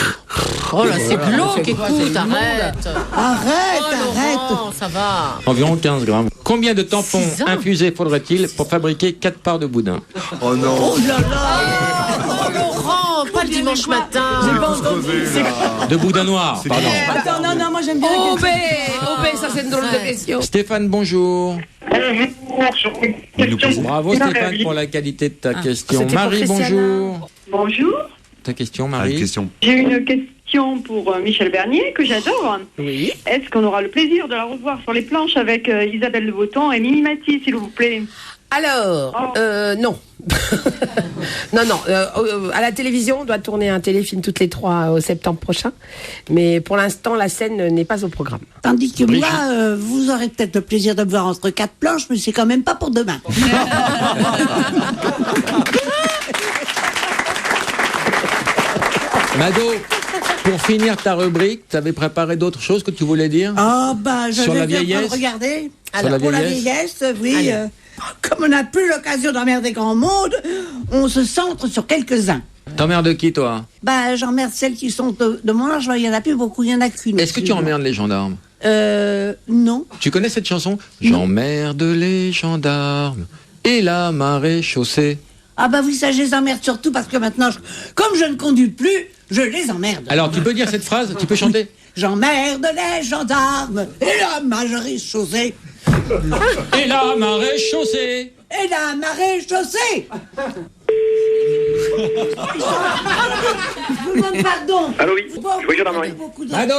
Oh là, c'est Voilà, glauque, c'est quoi, c'est écoute, le monde. arrête. Arrête, Oh, arrête. Laurent, ça va. Environ 15 grammes. Combien de tampons 6 ans. infusés faudrait-il pour fabriquer 4 parts de boudin? Oh non. Oh là là. Oh, Laurent, pas le dimanche matin. J'ai pas entendu. C'est quoi? De boudin noir, pardon. Attends, non, moi j'aime bien la OB, question. OB, ça c'est une drôle de question. Stéphane, bonjour. Il nous pose- Bravo Stéphane pour la qualité de ta question. C'était pour Marie, Christiana. bonjour. Bonjour, Ta question, Ah, une Marie? question. j'ai une question pour Michel Bernier que j'adore. Oui. Est-ce qu'on aura le plaisir de la revoir sur les planches avec Isabelle de Vautan et Mimi Mati, s'il vous plaît? Alors, non. non, à la télévision, on doit tourner un téléfilm toutes les 3 au septembre prochain. Mais pour l'instant, la scène n'est pas au programme. Tandis que Brigitte. moi, vous aurez peut-être le plaisir de me voir entre 4 planches, mais c'est quand même pas pour demain. Mado, pour finir ta rubrique, tu avais préparé d'autres choses que tu voulais dire? Ah bah, je Sur la vais bien vieillesse. prendre, regardez. Sur la Pour la vieillesse. vieillesse, oui. Comme on n'a plus l'occasion d'emmerder grand monde, on se centre sur quelques-uns. T'emmerdes qui, toi? Bah, j'emmerde celles qui sont de mon âge, il y en a plus beaucoup, il y en a qu'une. Est-ce que tu emmerdes les gendarmes? Non. Tu connais cette chanson? J'emmerde les gendarmes et la marée chaussée. Ah bah oui, ça, je les emmerde surtout parce que maintenant, comme je ne conduis plus, je les emmerde. Alors, tu peux dire cette phrase? Tu peux chanter? J'emmerde les gendarmes et la marée chaussée. Et la marée chaussée. Et la marée chaussée. Je vous demande pardon. Allô, oui. Bon, Oui, gendarmerie. beaucoup de- Mado.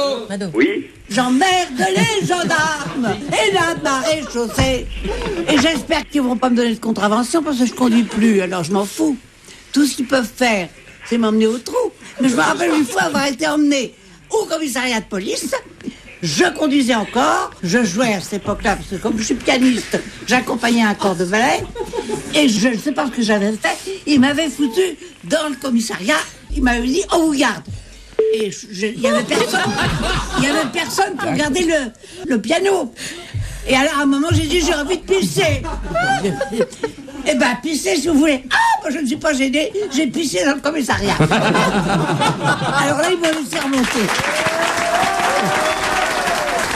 Oui. J'emmerde les gendarmes et la marée chaussée. Et j'espère qu'ils vont pas me donner de contravention parce que je conduis plus, alors je m'en fous. Tout ce qu'ils peuvent faire, c'est m'emmener au trou. Mais je me rappelle une fois avoir été emmené au commissariat de police. Je conduisais encore, je jouais à cette époque-là, parce que comme je suis pianiste, j'accompagnais un corps de ballet, et je ne sais pas ce que j'avais fait, il m'avait foutu dans le commissariat, il m'avait dit « on vous garde ». Et il y avait personne pour garder le piano. Et alors, à un moment, j'ai dit, j'ai envie de pisser. Eh ben, pisser si vous voulez. Ah, moi, je ne suis pas gênée, j'ai pissé dans le commissariat. Alors là, ils m'ont laissé remonter.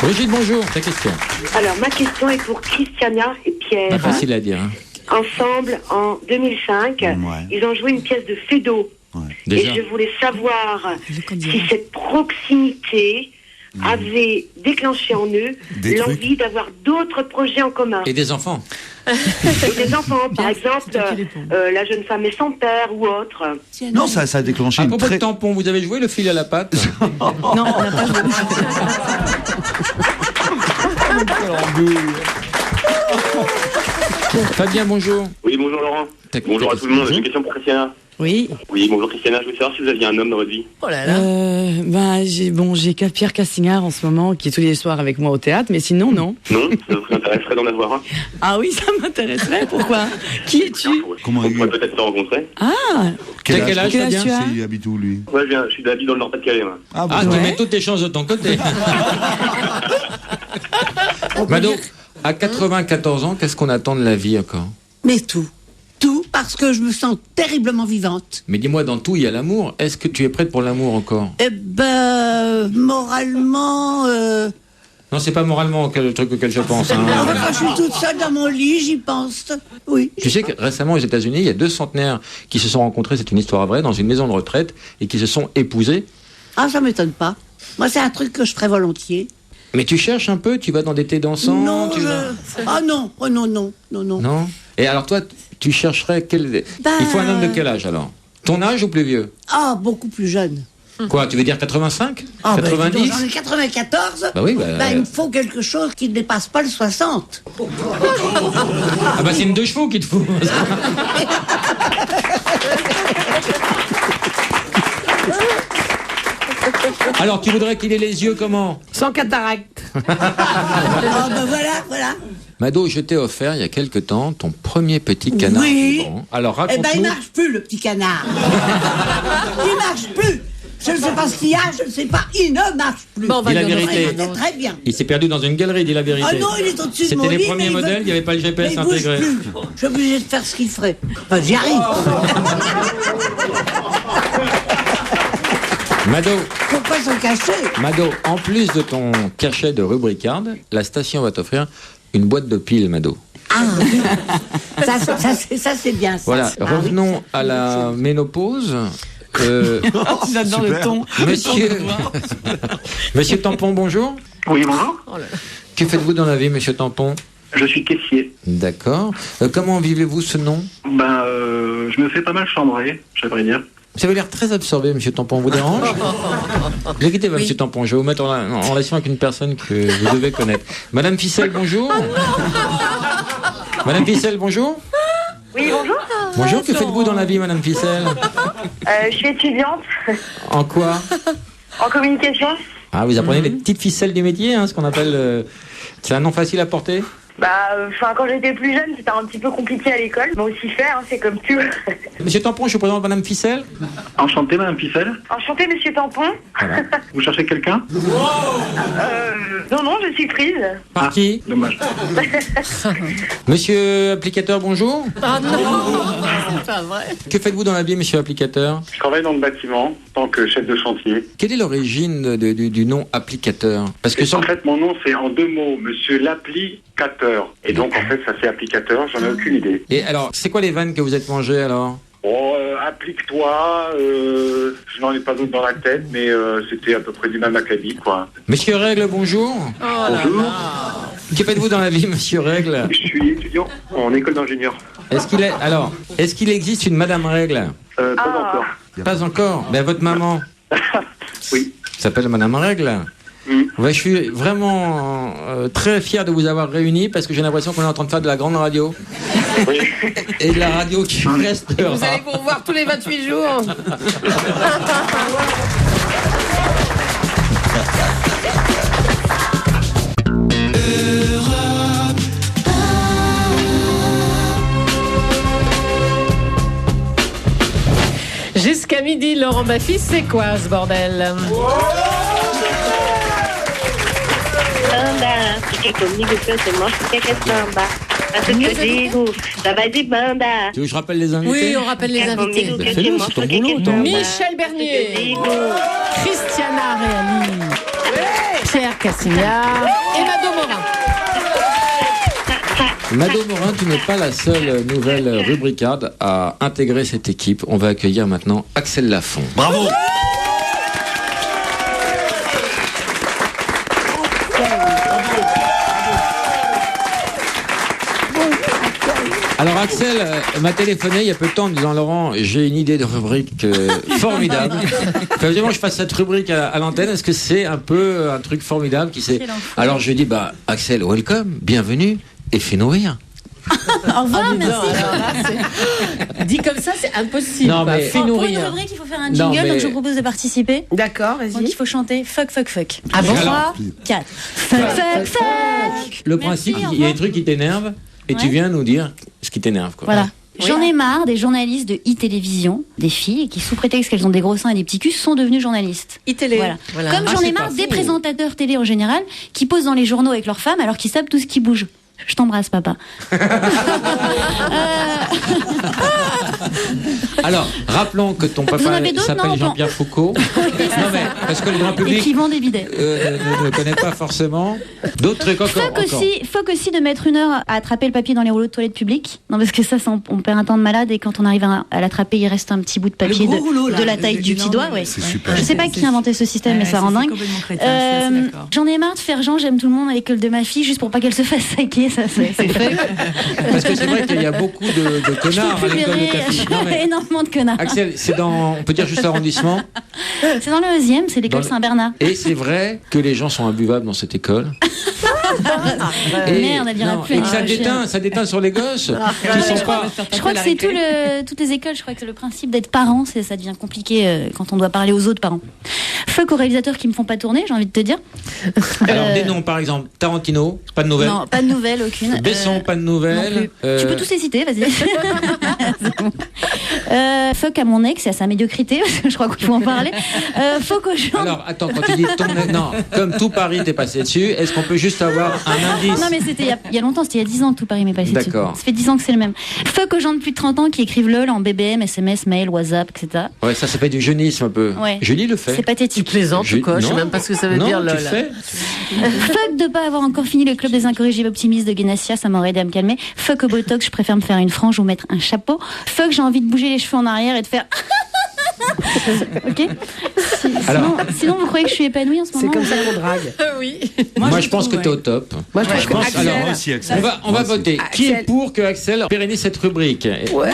Brigitte, bonjour, ta question. Alors, ma question est pour Christiana et Pierre. Pas facile à dire. Hein. Ensemble, en 2005, ils ont joué une pièce de Fédo. Déjà. Et je voulais savoir si cette proximité avait déclenché en eux l'envie d'avoir d'autres projets en commun. Et des enfants. Et des enfants, par exemple, La jeune femme et son père ou autre. Non, ça a déclenché à une propos de tampon, vous avez joué le fil à la patte? Non, on n'a pas joué. Fabien, bonjour. Oui, bonjour Laurent. Bonjour à tout le monde. J'ai une question pour Christiana. Oui. Oui, bonjour Christiana. Je voulais savoir si vous aviez un homme dans votre vie. Oh là là. J'ai Pierre Cassignard en ce moment qui est tous les soirs avec moi au théâtre, mais sinon non. Non, ça vous intéresserait d'en avoir un? Ah oui, ça m'intéresserait. Pourquoi? Qui es-tu? Comment on pourrait peut-être se rencontrer. Ah. Quel âge tu as? Il habite où lui? Ouais, je suis d'habiter dans le Nord-Pas-de-Calais. Tu mets toutes tes chances de ton côté. Mado, à 94 ans, qu'est-ce qu'on attend de la vie encore? Mais tout. Tout, parce que je me sens terriblement vivante. Mais dis-moi, dans tout, il y a l'amour. Est-ce que tu es prête pour l'amour encore? Eh ben, moralement... Non, c'est pas moralement le truc auquel je pense. Hein. Quand je suis toute seule dans mon lit, j'y pense. Oui. Tu sais que récemment aux États-Unis, il y a 2 centenaires qui se sont rencontrés, c'est une histoire vraie, dans une maison de retraite et qui se sont épousés. Ah, ça m'étonne pas. Moi, c'est un truc que je ferais volontiers. Mais tu cherches un peu, tu vas dans des thés dansants? Non, Ah non, oh non, non, non, non. Non. Et alors toi, tu chercherais Il faut un homme de quel âge alors? Ton âge ou plus vieux? Ah, beaucoup plus jeune. Quoi, tu veux dire 85? Ah, 90? j'en ai 94. Bah oui, il me faut quelque chose qui ne dépasse pas le 60. Ah bah c'est une 2 chevaux qu'il te faut. Alors, tu voudrais qu'il ait les yeux comment? Sans cataracte. Ah ben voilà. Mado, je t'ai offert il y a quelque temps ton premier petit canard vivant. Alors raconte-nous. Eh ben il marche plus le petit canard. Il marche plus. Je ne sais pas ce qu'il y a, je ne sais pas. Il ne marche plus. Bon, dis la vérité. C'est très bien. Il s'est perdu dans une galerie, dis la vérité. Ah non, il est au-dessus de mon lit. C'était les premiers modèles, il n'y avait pas le GPS intégré. Je suis obligé de faire ce qu'il ferait. Enfin, j'y arrive. Mado. Pourquoi s'en cacher? Mado, en plus de ton cachet de rubricard, la station va t'offrir une boîte de piles, Mado. Ah, ça c'est bien. Ça. Voilà, revenons à la ménopause. J'adore le ton. Monsieur Tampon, bonjour. Oui, bonjour. Que faites-vous dans la vie, monsieur Tampon? Je suis caissier. D'accord. Comment vivez-vous ce nom? Je me fais pas mal chambrer, j'aimerais dire. Vous avez l'air très absorbé, monsieur Tampon. Vous dérange? Ne quittez pas, monsieur Tampon. Je vais vous mettre en relation avec une personne que vous devez connaître. Madame Ficelle, bonjour. Madame Ficelle, bonjour. Oui, bonjour. Bonjour, que faites-vous dans la vie, Madame Ficelle? Je suis étudiante. En quoi? En communication. Ah, vous apprenez les petites ficelles du métier, hein, ce qu'on appelle... C'est un nom facile à porter? Quand j'étais plus jeune, c'était un petit peu compliqué à l'école. Mais aussi faire, c'est comme tout. Monsieur Tampon, je vous présente Madame Ficelle. Enchanté, Madame Ficelle. Enchanté, Monsieur Tampon. Voilà. Vous cherchez quelqu'un? Non, je suis prise. Par qui? Dommage. Monsieur Applicateur, bonjour. Ah non, c'est pas vrai. Que faites-vous dans la vie, monsieur Applicateur? Je travaille dans le bâtiment, en tant que chef de chantier. Quelle est l'origine du nom Applicateur? Parce que en fait, mon nom, c'est en 2 mots, Monsieur l'Applicateur. Et donc, en fait, ça fait applicateur, j'en ai aucune idée. Et alors, c'est quoi les vannes que vous êtes mangées, alors? Applique-toi, je n'en ai pas d'autres dans la tête, mais c'était à peu près du même acabit, quoi. Monsieur Règle, bonjour. Bonjour. Que faites-vous dans la vie, monsieur Règle? Je suis étudiant en école d'ingénieur. Est-ce qu'il existe une Madame Règle? Pas encore. Pas encore? Ben, votre maman. Oui. S'appelle Madame Règle. Ouais, je suis vraiment très fier de vous avoir réunis parce que j'ai l'impression qu'on est en train de faire de la grande radio. Oui. Et de la radio qui restera. Vous allez vous revoir tous les 28 jours. Jusqu'à midi, Laurent Baffy, c'est quoi ce bordel? que comigo que eu te mostro que é samba. Mas o que eu digo, ça va de banda. Tu veux que je rappelle les invités? Oui, on rappelle les invités. Bah, fais-le, c'est ton boulot. Michel Bernier, Christiana Reali, Pierre Cassignard et Mado Morin. Mado Morin, tu n'es pas la seule nouvelle rubricarde à intégrer cette équipe. On va accueillir maintenant Axel Lafont. Bravo. Alors Axel m'a téléphoné il y a peu de temps en me disant Laurent, j'ai une idée de rubrique formidable. Il faut vraiment que je fasse cette rubrique à l'antenne. Est-ce que c'est un peu un truc formidable qui s'est... Alors je lui ai dit Axel, welcome, bienvenue et fais-nous rire. Au revoir, merci. Dit comme ça, c'est impossible. Non, mais... Pour une rubrique, il faut faire un jingle, donc je vous propose de participer. D'accord, vas-y. Donc il faut chanter fuck, fuck, fuck. Ah bon? 3, 4. Fuck, fuck, fuck. Le principe, il y a des trucs qui t'énervent et tu viens nous dire ce qui t'énerve. Quoi. Voilà. J'en ai marre des journalistes de e-télévision, des filles qui, sous prétexte qu'elles ont des gros seins et des petits culs, sont devenues journalistes. E-télé. Voilà. Comme j'en ai marre des présentateurs télé en général qui posent dans les journaux avec leurs femmes alors qu'ils savent tout ce qui bouge. Je t'embrasse, papa. Alors, rappelons que ton papa s'appelle Jean-Pierre Foucault. Non, mais parce que le grand public et qui vend des bidets. Ne connaît pas forcément. D'autres trucs encore. Fuck aussi de mettre 1 heure à attraper le papier dans les rouleaux de toilette publics. Non, parce que ça on perd un temps de malade et quand on arrive à l'attraper, il reste un petit bout de papier de la taille du petit doigt. Ouais. C'est super. Je sais pas qui a inventé ce système, mais ça rend dingue. J'en ai marre de faire genre j'aime tout le monde à l'école de ma fille juste pour pas qu'elle se fasse saquer. Ça, c'est fait. Parce que c'est vrai qu'il y a beaucoup de connards à l'école de ta fille. Énormément de connards. Axel, c'est on peut dire juste l'arrondissement. C'est dans le 11e, c'est l'école Saint-Bernard. Et c'est vrai que les gens sont imbuvables dans cette école. Merde, elle dira plus. Et que ça déteint sur les gosses. Qui sont pas... Je crois que c'est toutes les écoles. Je crois que c'est le principe d'être parent, ça devient compliqué quand on doit parler aux autres parents. Fuck aux réalisateurs qui me font pas tourner, j'ai envie de te dire. Alors des noms, par exemple, Tarantino, pas de nouvelles. Non, pas de nouvelles, aucune. Besson, pas de nouvelles. Tu peux tous les citer, vas-y. Fuck à mon ex et à sa médiocrité, parce que je crois qu'il faut en parler. Fuck aux gens. Alors attends, quand tu dis non, comme tout Paris t'es passé dessus, est-ce qu'on peut juste avoir un indice? Non mais c'était il y a longtemps, c'était il y a 10 ans que tout Paris m'est passé dessus. D'accord. Ça fait 10 ans que c'est le même. Fuck aux gens de plus de 30 ans qui écrivent LOL en BBM, SMS, mail, WhatsApp, etc. Ouais, ça fait du jeunisme un peu. Ouais. Julie le fait. C'est pathétique. Tu plaisantes ou quoi? Je sais même pas ce que ça veut dire LOL. Tu fais. Fuck de pas avoir encore fini le club des incorrigibles optimistes de Guénassia, ça m'aurait aidé à me calmer. Fuck au botox, je préfère me faire une frange ou mettre un chapeau. Fuck, j'ai envie de bouger les cheveux en arrière et de faire. Ok. Sinon, vous croyez que je suis épanouie en ce moment? C'est comme ça qu'on drague. Oui. Moi, je pense que t'es au top. Moi, je pense Axel. Alors, aussi, Axel. On va voter. Axel. Qui est pour que Axel pérennise cette rubrique? Ouais.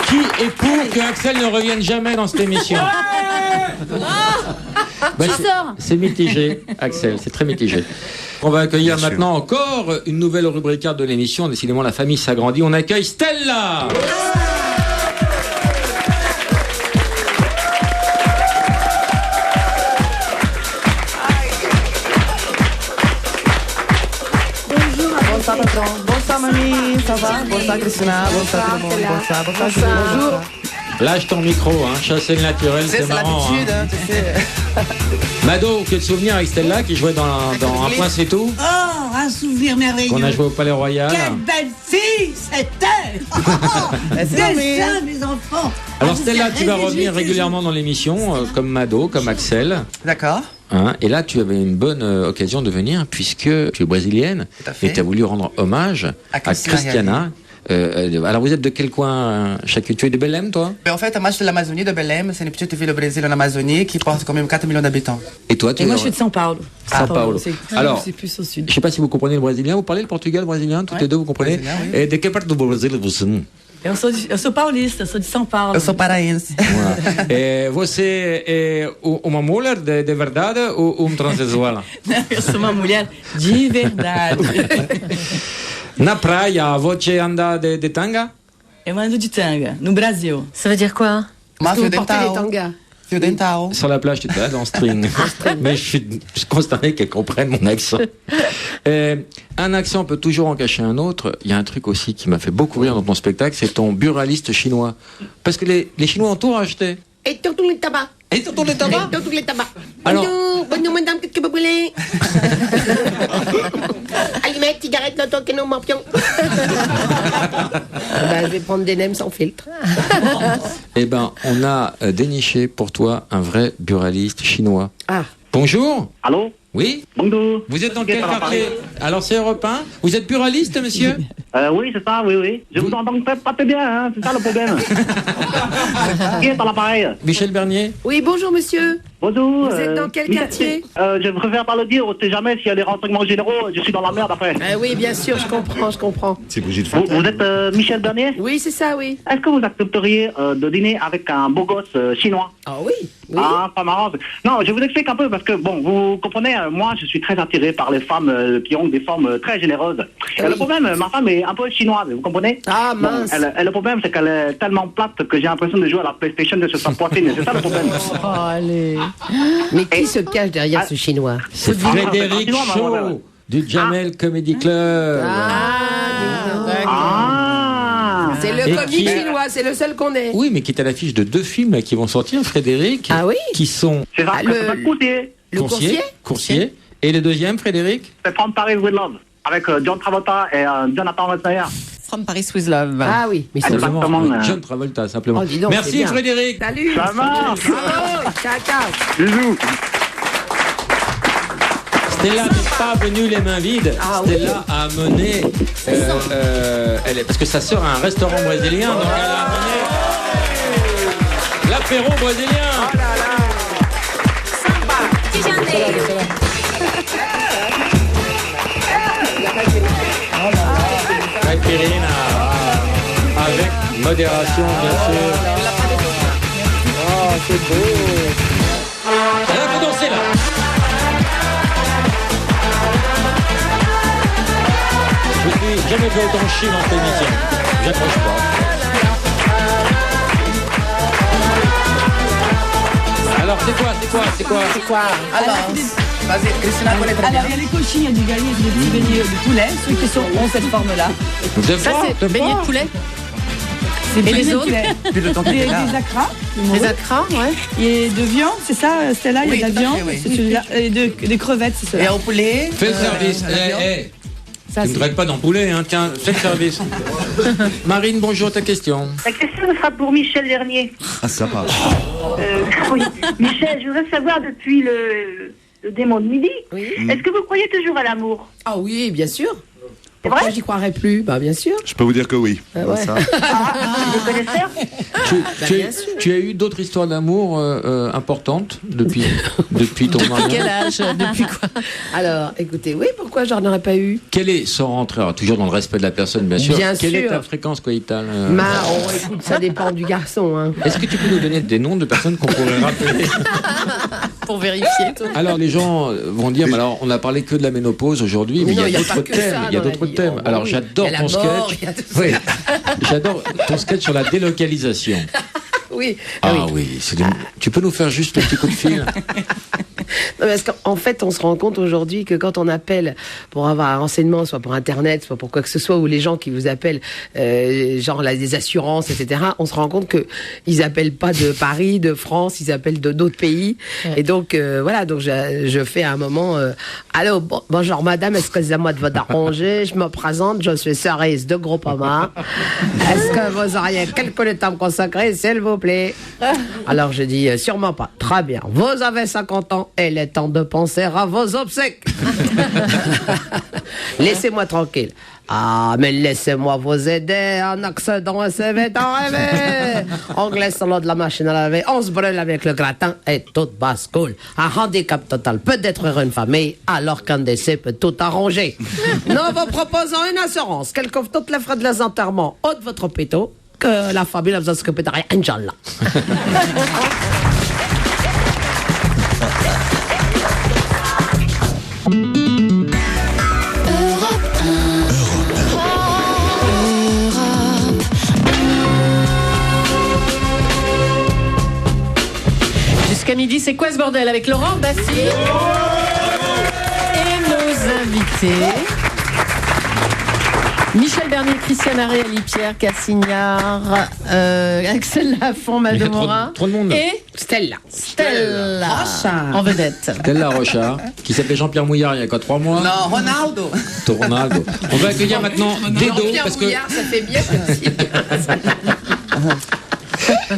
Qui est pour que Axel ne revienne jamais dans cette émission? C'est mitigé, Axel, c'est très mitigé. On va accueillir maintenant encore une nouvelle rubricarde de l'émission. Décidément, la famille s'agrandit. On accueille Stella. Bonsoir patron, bonsoir mamie, ça va? Bonsoir Christina, bonsoir tout le monde, bonsoir, bonjour. Lâche ton micro, chasser le naturel, c'est marrant. C'est l'habitude, tu sais. Mado, quel souvenir avec Stella qui jouait dans Un point c'est tout? Oh, un souvenir merveilleux. Qu'on a joué au Palais Royal. Quelle belle fille c'était. C'est ça mes enfants. Alors Stella, tu vas revenir régulièrement dans l'émission, comme Mado, comme Axel. D'accord. Et là, tu avais une bonne occasion de venir puisque tu es brésilienne et tu as voulu rendre hommage à Christiana. Alors vous êtes de quel coin chacun? Tu es de Belém, toi? En fait, moi je suis de l'Amazonie, de Belém. C'est une petite ville au Brésil en Amazonie qui porte quand même 4 millions d'habitants. Et toi, moi je suis de São Paulo. São Paulo. Alors, c'est plus au sud. Je ne sais pas si vous comprenez le brésilien. Vous parlez le portugais, le brésilien? Toutes les deux, vous comprenez? Et de quelle part do Brasil vous êtes? Eu sou paulista, eu sou de São Paulo. Eu sou paraense. Você é uma mulher de verdade ou transexual? Eu sou uma mulher de verdade. Na praia, você anda de tanga? Eu ando de tanga, no Brasil. Ça veut dire quoi? Parce que vous portez les tangas. Fio dental. Sur la plage, tu te en string. Mais je suis consterné qu'elle comprenne mon accent. Un accent peut toujours en cacher un autre. Il y a un truc aussi qui m'a fait beaucoup rire dans ton spectacle, c'est ton buraliste chinois. Parce que les Chinois ont tout racheté. Et tous les tabacs. Et tous les tabacs. Et tous les tabacs. Alors- Bonjour, madame, qu'est-ce que vous voulez? Allumette, cigarette, loto, que nous morpions. Je vais prendre des nems sans filtre. Eh ben, on a déniché pour toi un vrai buraliste chinois. Ah. Bonjour. Allô? Oui. Bonjour. Vous êtes dans Qui est quel à quartier? l'appareil? Alors, c'est Europe 1. Vous êtes buraliste, monsieur? Oui, c'est ça, oui. Je vous entends pas très bien, hein, c'est ça le problème. Qui est à l'appareil? Michel Bernier. Oui, bonjour, monsieur. Bonjour. Vous êtes dans quel quartier? Je préfère pas le dire, on sait jamais s'il y a des renseignements généraux, je suis dans la merde après. Oui, bien sûr, je comprends. C'est Brigitte Vous, Fontaine. vous êtes Michel Bernier? Oui, c'est ça, oui. Est-ce que vous accepteriez de dîner avec un beau gosse chinois? Ah oui, oui. Ah, pas marrant. Non, je vous explique un peu parce que, bon, vous comprenez, moi, je suis très attiré par les femmes qui ont des formes très généreuses. Et le problème, ma femme est un peu chinoise, vous comprenez? Ah, mince. Le problème, c'est qu'elle est tellement plate que j'ai l'impression de jouer à la PlayStation sur sa poitrine. C'est ça le problème. Oh, allez. Mais qui se cache derrière ce chinois? C'est Frédéric Shaw du Jamel Comedy Club. C'est le Et comique qui- chinois, c'est le seul qu'on ait. Oui, mais qui est à l'affiche de 2 films là, qui vont sortir, Frédéric. Ah oui? Qui sont C'est ça, c'est Coursier. Coursier. Et le deuxième, Frédéric? C'est From Paris with Love, avec John Travolta et Jonathan Rossayer. From Paris with Love. Ah oui, mais c'est Exactement. John Travolta, simplement. Oh, dis donc, c'est Merci, bien. Frédéric. Salut. Ça marche. Bravo, ciao. Bisous. Stella n'est pas venue les mains vides. Ah oui. Stella a amené. Parce que sa sœur a un restaurant brésilien, donc elle a amené l'apéro brésilien. Oh là là. Caipirinha. Avec modération, bien sûr. Oh, c'est beau. Elle a fait danser là. Je n'ai jamais fait autant chier dans cette émission. J'accroche pas. Alors, c'est quoi Alors, vas-y, Christina connaît très bien. Alors, il y a les cochines, il y a du gagné, il y a des petits beignets de poulet, ceux qui ont cette forme-là. Vous êtes Ça, fort, c'est beignet de poulet. C'est Et les beignets de autres poulet. Plus de temps qu'il Des est là. acras. Les acras, ouais. Et de viande, c'est ça, Stella? Il y a de la Oui, tout à viande, fait, oui. c'est celui-là. Et des crevettes, c'est Et cela. au poulet. Fais le service. la viande. Ça, Tu ne c'est- traites pas d'empoulet, hein. Tiens, fais le service. Marine, bonjour, ta question. La question sera pour Michel Dernier. Ah, ça va. Oui. Michel, je voudrais savoir depuis le démon de midi, est-ce que vous croyez toujours à l'amour? Ah oui, bien sûr. Pourquoi j'y croirais plus? Bah bien sûr. Je peux vous dire que oui. Ah ouais. Ça. Vous connaissez? Tu as eu d'autres histoires d'amour importantes depuis ton mariage? Quel âge? Depuis quoi? Alors, écoutez, oui, pourquoi j'en aurais pas eu? Quelle est, sans rentrer, alors, toujours dans le respect de la personne, bien sûr, Bien quelle est sûr. ta fréquence coïtale Écoute, ça dépend du garçon. Hein. Est-ce que tu peux nous donner des noms de personnes qu'on pourrait rappeler? Pour vérifier. Alors, les gens vont dire, mais alors, on n'a parlé que de la ménopause aujourd'hui, mais Non, il y a pas d'autres que thèmes. ça Il y a dans la d'autres vie. thèmes. Oh, Alors, oui. j'adore Il y a ton la mort, sketch. il y a tout ça. Oui. J'adore ton sketch sur la délocalisation. Oui. Ah oui, tu peux nous faire juste un petit coup de fil? Non, parce qu'en fait, on se rend compte aujourd'hui que quand on appelle pour avoir un renseignement, soit pour Internet, soit pour quoi que ce soit, ou les gens qui vous appellent, genre là, des assurances, etc., on se rend compte que ils appellent pas de Paris, de France, ils appellent de d'autres pays. Et donc, voilà, donc je fais à un moment, allô, bonjour madame, excusez-moi de vous déranger, je me présente, je suis Cerise de Groupama. Est-ce que vous auriez quelques minutes à me consacrer, s'il vous plaît? Alors je dis, sûrement pas. Très bien. Vous avez 50 ans et il est temps de penser à vos obsèques. Laissez-moi tranquille. Ah, mais laissez-moi vous aider. Un accident, c'est vite arrivé. On glisse sur l'eau de la machine à laver, on se brûle avec le gratin et tout bascule. Un handicap total peut détruire une famille, alors qu'un décès peut tout arranger. Nous vous proposons une assurance, qu'elle couvre toutes les frais de les enterrements ou de votre hôpital, que la famille a besoin de s'occuper de rien, Inch'Allah. Jusqu'à midi, c'est quoi ce bordel avec Laurent Bassi et nos invités. Michel Bernier, Christiane Aréali, Pierre Cassignard, Axel Lafont, Mado Morin trop de monde. Et Stella en vedette. Stella Rocha, qui s'appelait Jean-Pierre Mouillard il y a quoi 3 mois. Non, Ronaldo. Ronaldo. On va accueillir maintenant Dedo parce que Mouillard, ça fait bien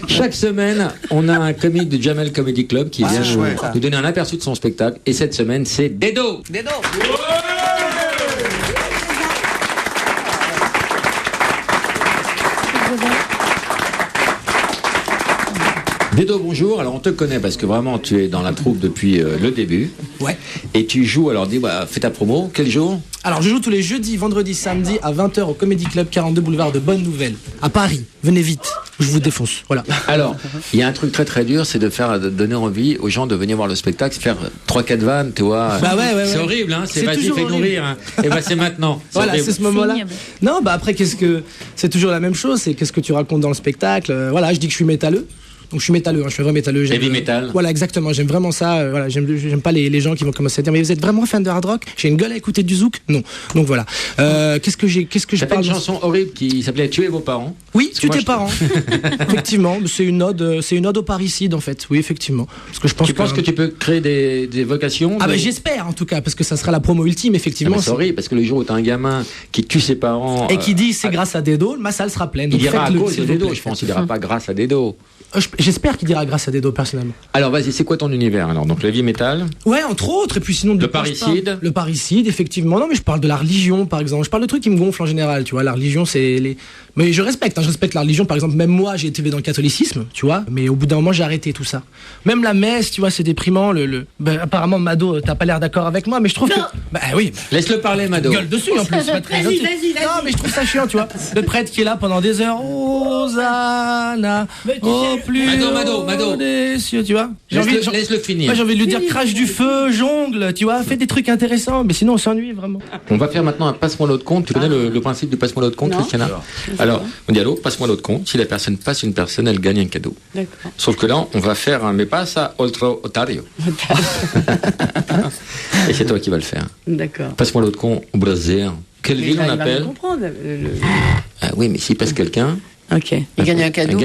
chaque semaine, on a un comique du Jamel Comedy Club qui vient nous donner un aperçu de son spectacle. Et cette semaine, c'est Dedo. Dedo. Dedo, bonjour. Alors, on te connaît parce que vraiment, tu es dans la troupe depuis le début. Ouais. Et tu joues, alors dis, fais ta promo. Quel jour? Alors, je joue tous les jeudis, vendredis, samedis à 20h au Comedy Club 42 boulevard de Bonne Nouvelle, à Paris. Venez vite, je vous défonce. Voilà. Alors, il y a un truc très très dur, c'est de donner envie aux gens de venir voir le spectacle, faire 3-4 vannes, tu vois. Bah ouais. C'est horrible, hein. C'est vas-y, toujours fais-nous horrible. rire. Hein. Et c'est maintenant. Voilà, horrible. c'est ce moment-là. Non, après, c'est toujours la même chose, c'est qu'est-ce que tu racontes dans le spectacle. Voilà, je dis que je suis métalleux. Donc je suis métalleux, je suis vrai métalleux. Heavy metal. Voilà, exactement, j'aime vraiment ça. Voilà, j'aime pas les gens qui vont commencer à dire mais vous êtes vraiment fan de hard rock? J'ai une gueule à écouter du zouk? Non. Donc voilà. Qu'est-ce que je parle? Une chanson horrible qui s'appelait Tuer vos parents. Oui, Tuer tes parents. Effectivement, c'est une ode au parricide en fait. Oui, effectivement. Parce que je pense tu penses que tu peux créer des vocations? Ah j'espère en tout cas parce que ça sera la promo ultime effectivement. C'est horrible parce que le jour où t'as un gamin qui tue ses parents et qui dit c'est grâce à Dedo, ma salle sera pleine. Il dira à cause de Dedo, je pense. Il dira pas grâce à Dedo. J'espère qu'il dira grâce à Dedo personnellement. Alors vas-y, c'est quoi ton univers alors? Donc le heavy metal? Ouais, entre autres, et puis sinon le parricide. Le parricide, effectivement. Non, mais je parle de la religion, par exemple. Je parle de trucs qui me gonflent en général, tu vois. La religion, mais je respecte la religion. Par exemple, même moi, j'ai été élevé dans le catholicisme, tu vois. Mais au bout d'un moment, j'ai arrêté tout ça. Même la messe, tu vois, c'est déprimant. Apparemment, Mado, t'as pas l'air d'accord avec moi, mais je trouve que. Bah oui. Laisse-le parler, Mado. Gueule dessus en plus. Pas très Vas-y. Non, mais je trouve ça chiant, tu vois. Le prêtre qui est là pendant des heures. Hosanna. Au plus. Mado. Des cieux, tu vois. Laisse-le finir. Moi, j'ai envie de lui dire crache du feu, jongle, tu vois, fais des trucs intéressants, mais sinon on s'ennuie vraiment. On va faire maintenant un passe-moi l'autre compte. Tu connais le principe du passe-moi l'autre compte, Christiana? Alors, on dit allô, passe-moi l'autre compte. Si la personne passe une personne, elle gagne un cadeau. D'accord. Sauf que là, on va faire un mais pas ça, oltre otario. Et c'est toi qui vas le faire. D'accord. Passe-moi l'autre compte au Brésil. Quelle ville on appelle? Comprendre. Ah oui, mais s'il passe quelqu'un. Ok. Il gagne un cadeau.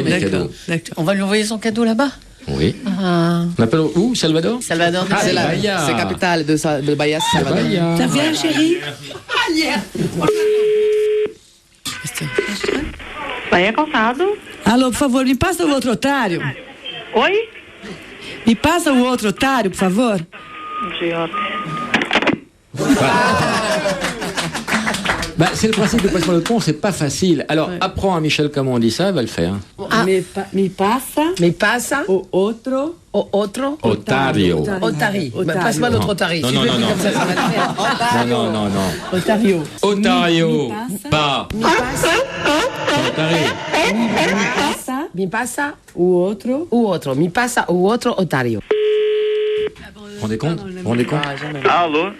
D'accord. On va lui envoyer son cadeau là-bas. Oui. On appelle où? Salvador? Salvador. C'est la capitale de Bahia, Salvador. Ça vient, chérie? Bahia Calçado. Alô, por favor, me passa o outro otário. Oi? Me passa o outro otário, por favor. C'est le principe de passe-moi l'autre compte, c'est pas facile. Alors, apprends à Michel comment on dit ça, elle va le faire. Me passa o outro Otario. Otari. Passe-moi l'autre Otari. Non. Non. Otario. Pas. Otario. Mi passa o outro. Mi passa o outro Otario. Rendez compte? Alô?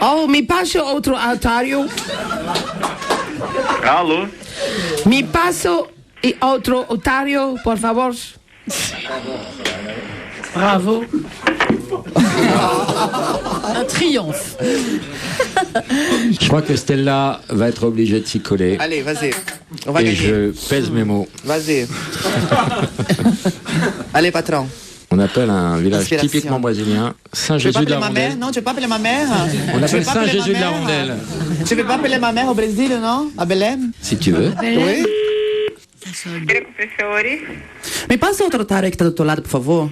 Oh, mi passa outro Otario. Alô? Mi passo e outro Otario, por favor. Bravo. Un triomphe. Je crois que Stella va être obligée de s'y coller. Allez, vas-y. On va Et gagner. je pèse mes mots. Vas-y. Allez, patron. On appelle un village Inspiration. typiquement brésilien, Saint-Jésus de la Rondelle. Non, tu veux pas appeler ma mère? On appelle Saint-Jésus de la Rondelle. Tu veux pas appeler ma mère au Brésil, non? À Belém? Si tu veux. Oui. Me passa outro otário que tá do outro lado, por favor.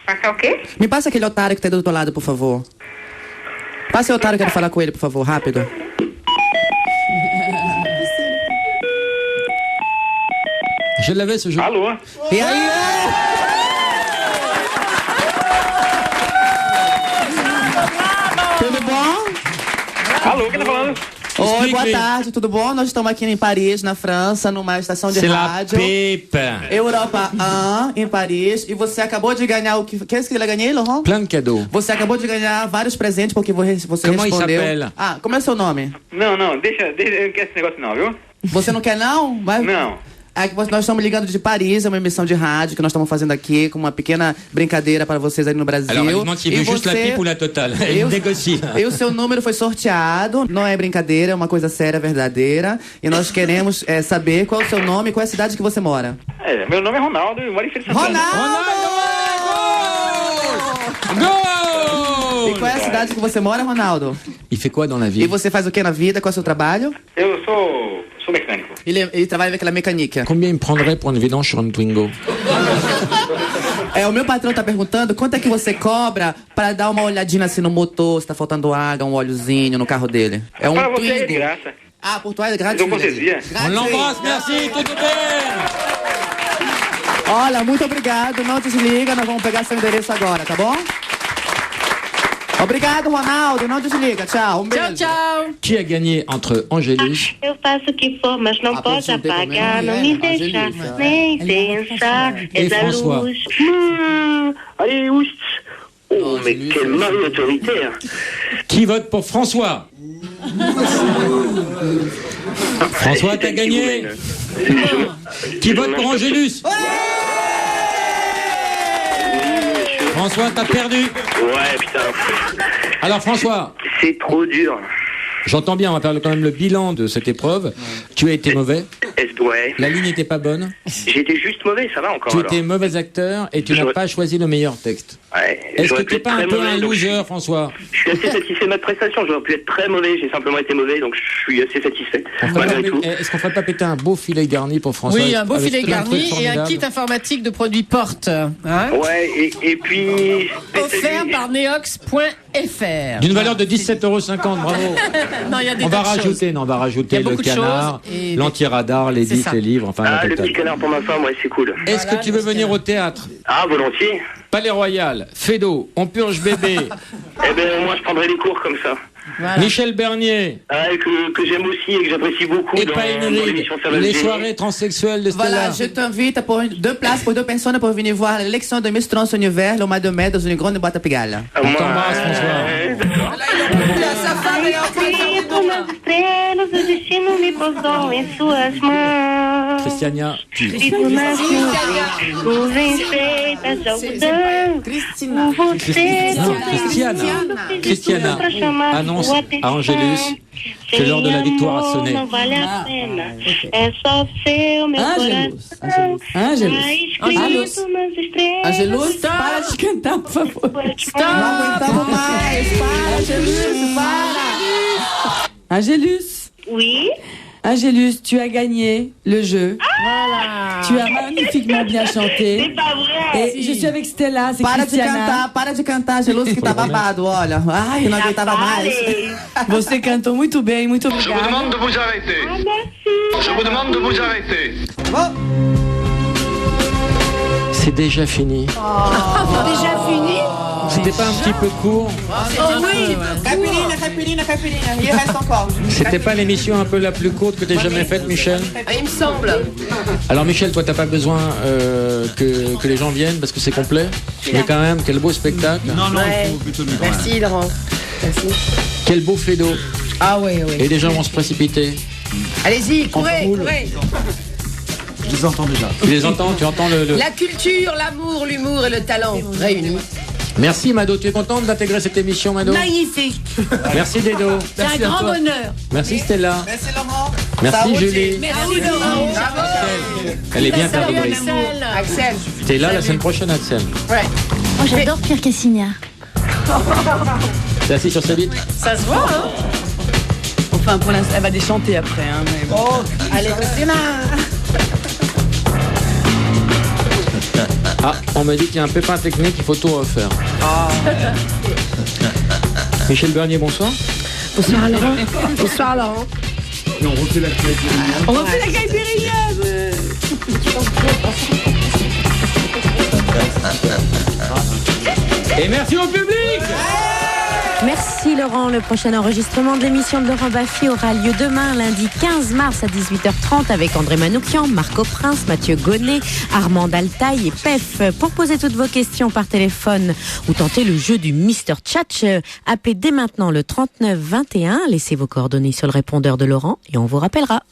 Passar o quê? Me passa aquele otário que tá do outro lado, por favor. Passa o otário, quero falar com ele, por favor, rápido. Je l'avais ce jour. Alô? E aí? Tudo bom? Alô, quem tá falando? Oi, boa tarde, tudo bom? Nós estamos aqui em Paris, na França, numa estação de C'est la rádio. pipe. Europa 1, em Paris. E você acabou de ganhar o que... Qu'est-ce que ele ganhou, Laurent? Plein de cadeaux. Você acabou de ganhar vários presentes porque você Comment il respondeu. s'appelle? Como é o seu nome? Não, deixa, eu não quero esse negócio não, viu? Você não quer não? Vai... Não. Nós estamos ligando de Paris, é uma emissão de rádio que nós estamos fazendo aqui, com uma pequena brincadeira para vocês aí no Brasil. Alors, il demande s'il veut juste la pipe ou la totale. Il négocie. E o seu número foi sorteado, não é brincadeira, é uma coisa séria, verdadeira. E nós queremos saber qual é o seu nome e qual é a cidade que você mora. Meu nome é Ronaldo e moro em Feira de Santana. Gol! E qual é a cidade que você mora, Ronaldo? Il fait quoi dans la vie? E você faz o que na vida? Qual é o seu trabalho? Eu sou mecânico. Ele trabalha avec la mécanique. Combien il me prendrait pour une vidange sur une Twingo? O meu patrão tá perguntando quanto é que você cobra para dar uma olhadinha assim no motor, se tá faltando água, um óleozinho no carro dele. É um Para você Twingo. é de graça. Ah, pour toi é grátis. Então vocês viram? On l'embrasse, merci, tudo bem! Olha, muito obrigado. Não desliga, nós vamos pegar seu endereço agora, tá bom? Obrigado, Ronaldo. Não desliga. Tchau. Beijo. Tchau. Qui a gagné entre Angélus Eu faço o que for, mas não pode apagar, não me deixar nem pensar. Et François. Allez, oust. Oh, mais quel mari autoritaire. Qui vote pour François? François, t'as gagné. Qui vote pour Angélus? François, t'as perdu. Ouais, putain. Alors François. C'est trop dur. J'entends bien, on va faire quand même le bilan de cette épreuve. Tu as été mauvais. Ouais. La ligne n'était pas bonne. J'étais juste mauvais, ça va encore. Tu alors. étais mauvais acteur et tu n'as pas choisi le meilleur texte. Ouais. Est-ce que J'aurais tu pu n'es être pas un très peu mauvais, un donc loser, François? Je suis assez satisfait de notre prestation. J'aurais pu être très mauvais, j'ai simplement été mauvais, donc je suis assez satisfait. Malgré tout. Est-ce qu'on ferait pas péter un beau filet garni pour François? Oui, un beau avec filet plein de trucs garni et un formidables. kit informatique de produits Porte. Hein, Ouais, et puis... offert par neox.fr. D'une valeur de 17,50 €, bravo. Non, il y a des On va tas de choses. rajouter, non, on va Il y rajouter a le beaucoup de canard, choses et- l'anti-radar, les C'est disques, ça. les livres, enfin la Ah, le totale. petit canard pour ma femme, ouais, c'est cool. Est-ce que tu veux venir au théâtre? Ah, volontiers. Palais Royal, Fédo, On Purge Bébé, Eh ben, moi, je prendrai les cours comme ça. Voilà. Michel Bernier, Ah, que j'aime aussi et que j'apprécie beaucoup et dans Painrid, l'émission Ça va les le soirées transsexuelles de Voilà, Stella. je t'invite pour 2 places pour 2 personnes pour venir voir l'élection de Miss Trans Univers le mois de mai dans une grande boîte à Pigalle. Ah, On t'embrasse, François. Nas estrelas, o destino me pousou em suas mãos. Christiania, tu. E do navio, nuvens feitas de algodão. Por você, Non, Christiana annonce à Angélus que l'heure de la victoire a sonné. Não vale a pena. É só você, o meu coração. Escrito nas estrelas. Angelus, Para de cantar, por favor. não aguentamos mais. Para, Angelus, para. Angélus. Oui. Angélus, tu as gagné le jeu. Voilà. Tu as magnifiquement bien chanté. C'est pas vrai. Et je suis avec Stella, c'est Para Christiana. de cantar, Angelus, que tá babado, olha. Ai, eu não aguentava mais. Você cantou muito bem, muito Je vous obrigada. demande de vous arrêter. Je vous demande de vous arrêter. C'est déjà fini. Déjà fini? C'était pas un petit peu court? Oui, caipirinha. Il reste encore. C'était pas l'émission un peu la plus courte que t'aies jamais faite, Michel? Il me semble. Alors Michel, toi t'as pas besoin que les gens viennent parce que c'est complet. Mais quand même, quel beau spectacle. Non, Ouais. il faut plutôt le micro. Merci, Laurent. Merci. Quel beau fait d'eau. Ah oui, oui. Et les gens vont se précipiter. Allez-y, courez, foule. courez. Je les entends déjà. Tu les entends? Tu entends le... La culture, l'amour, l'humour et le talent réunis. Merci Mado, tu es contente d'intégrer cette émission, Mado? Magnifique. Merci Dedo. C'est un grand bonheur. Merci Stella. Merci, Laurent. Merci Julie. Merci Laurent. Elle est bien ta Salut rubrique. Axel. Axel. T'es là la semaine prochaine, Axel. Ouais. Oh, j'adore Pierre Cassignard. T'es assis sur sa bite? Ça se voit, hein? Enfin, pour l'instant, elle va déchanter après. Hein, mais bon. Oh, allez, Christina. Ah, on m'a dit qu'il y a un pépin technique, il faut tout refaire. Michel Bernier, bonsoir. Bonsoir, Laurent. Bonsoir, Laurent. Et on refait la caipirinha. On refait la caipirinha. Et merci au public. Merci Laurent. Le prochain enregistrement de l'émission de Laurent Baffy aura lieu demain, lundi 15 mars à 18h30 avec André Manoukian, Marco Prince, Mathieu Gonnet, Armand Altaï et Pef. Pour poser toutes vos questions par téléphone ou tenter le jeu du Mr. Tchatch, appelez dès maintenant le 39 21. Laissez vos coordonnées sur le répondeur de Laurent et on vous rappellera.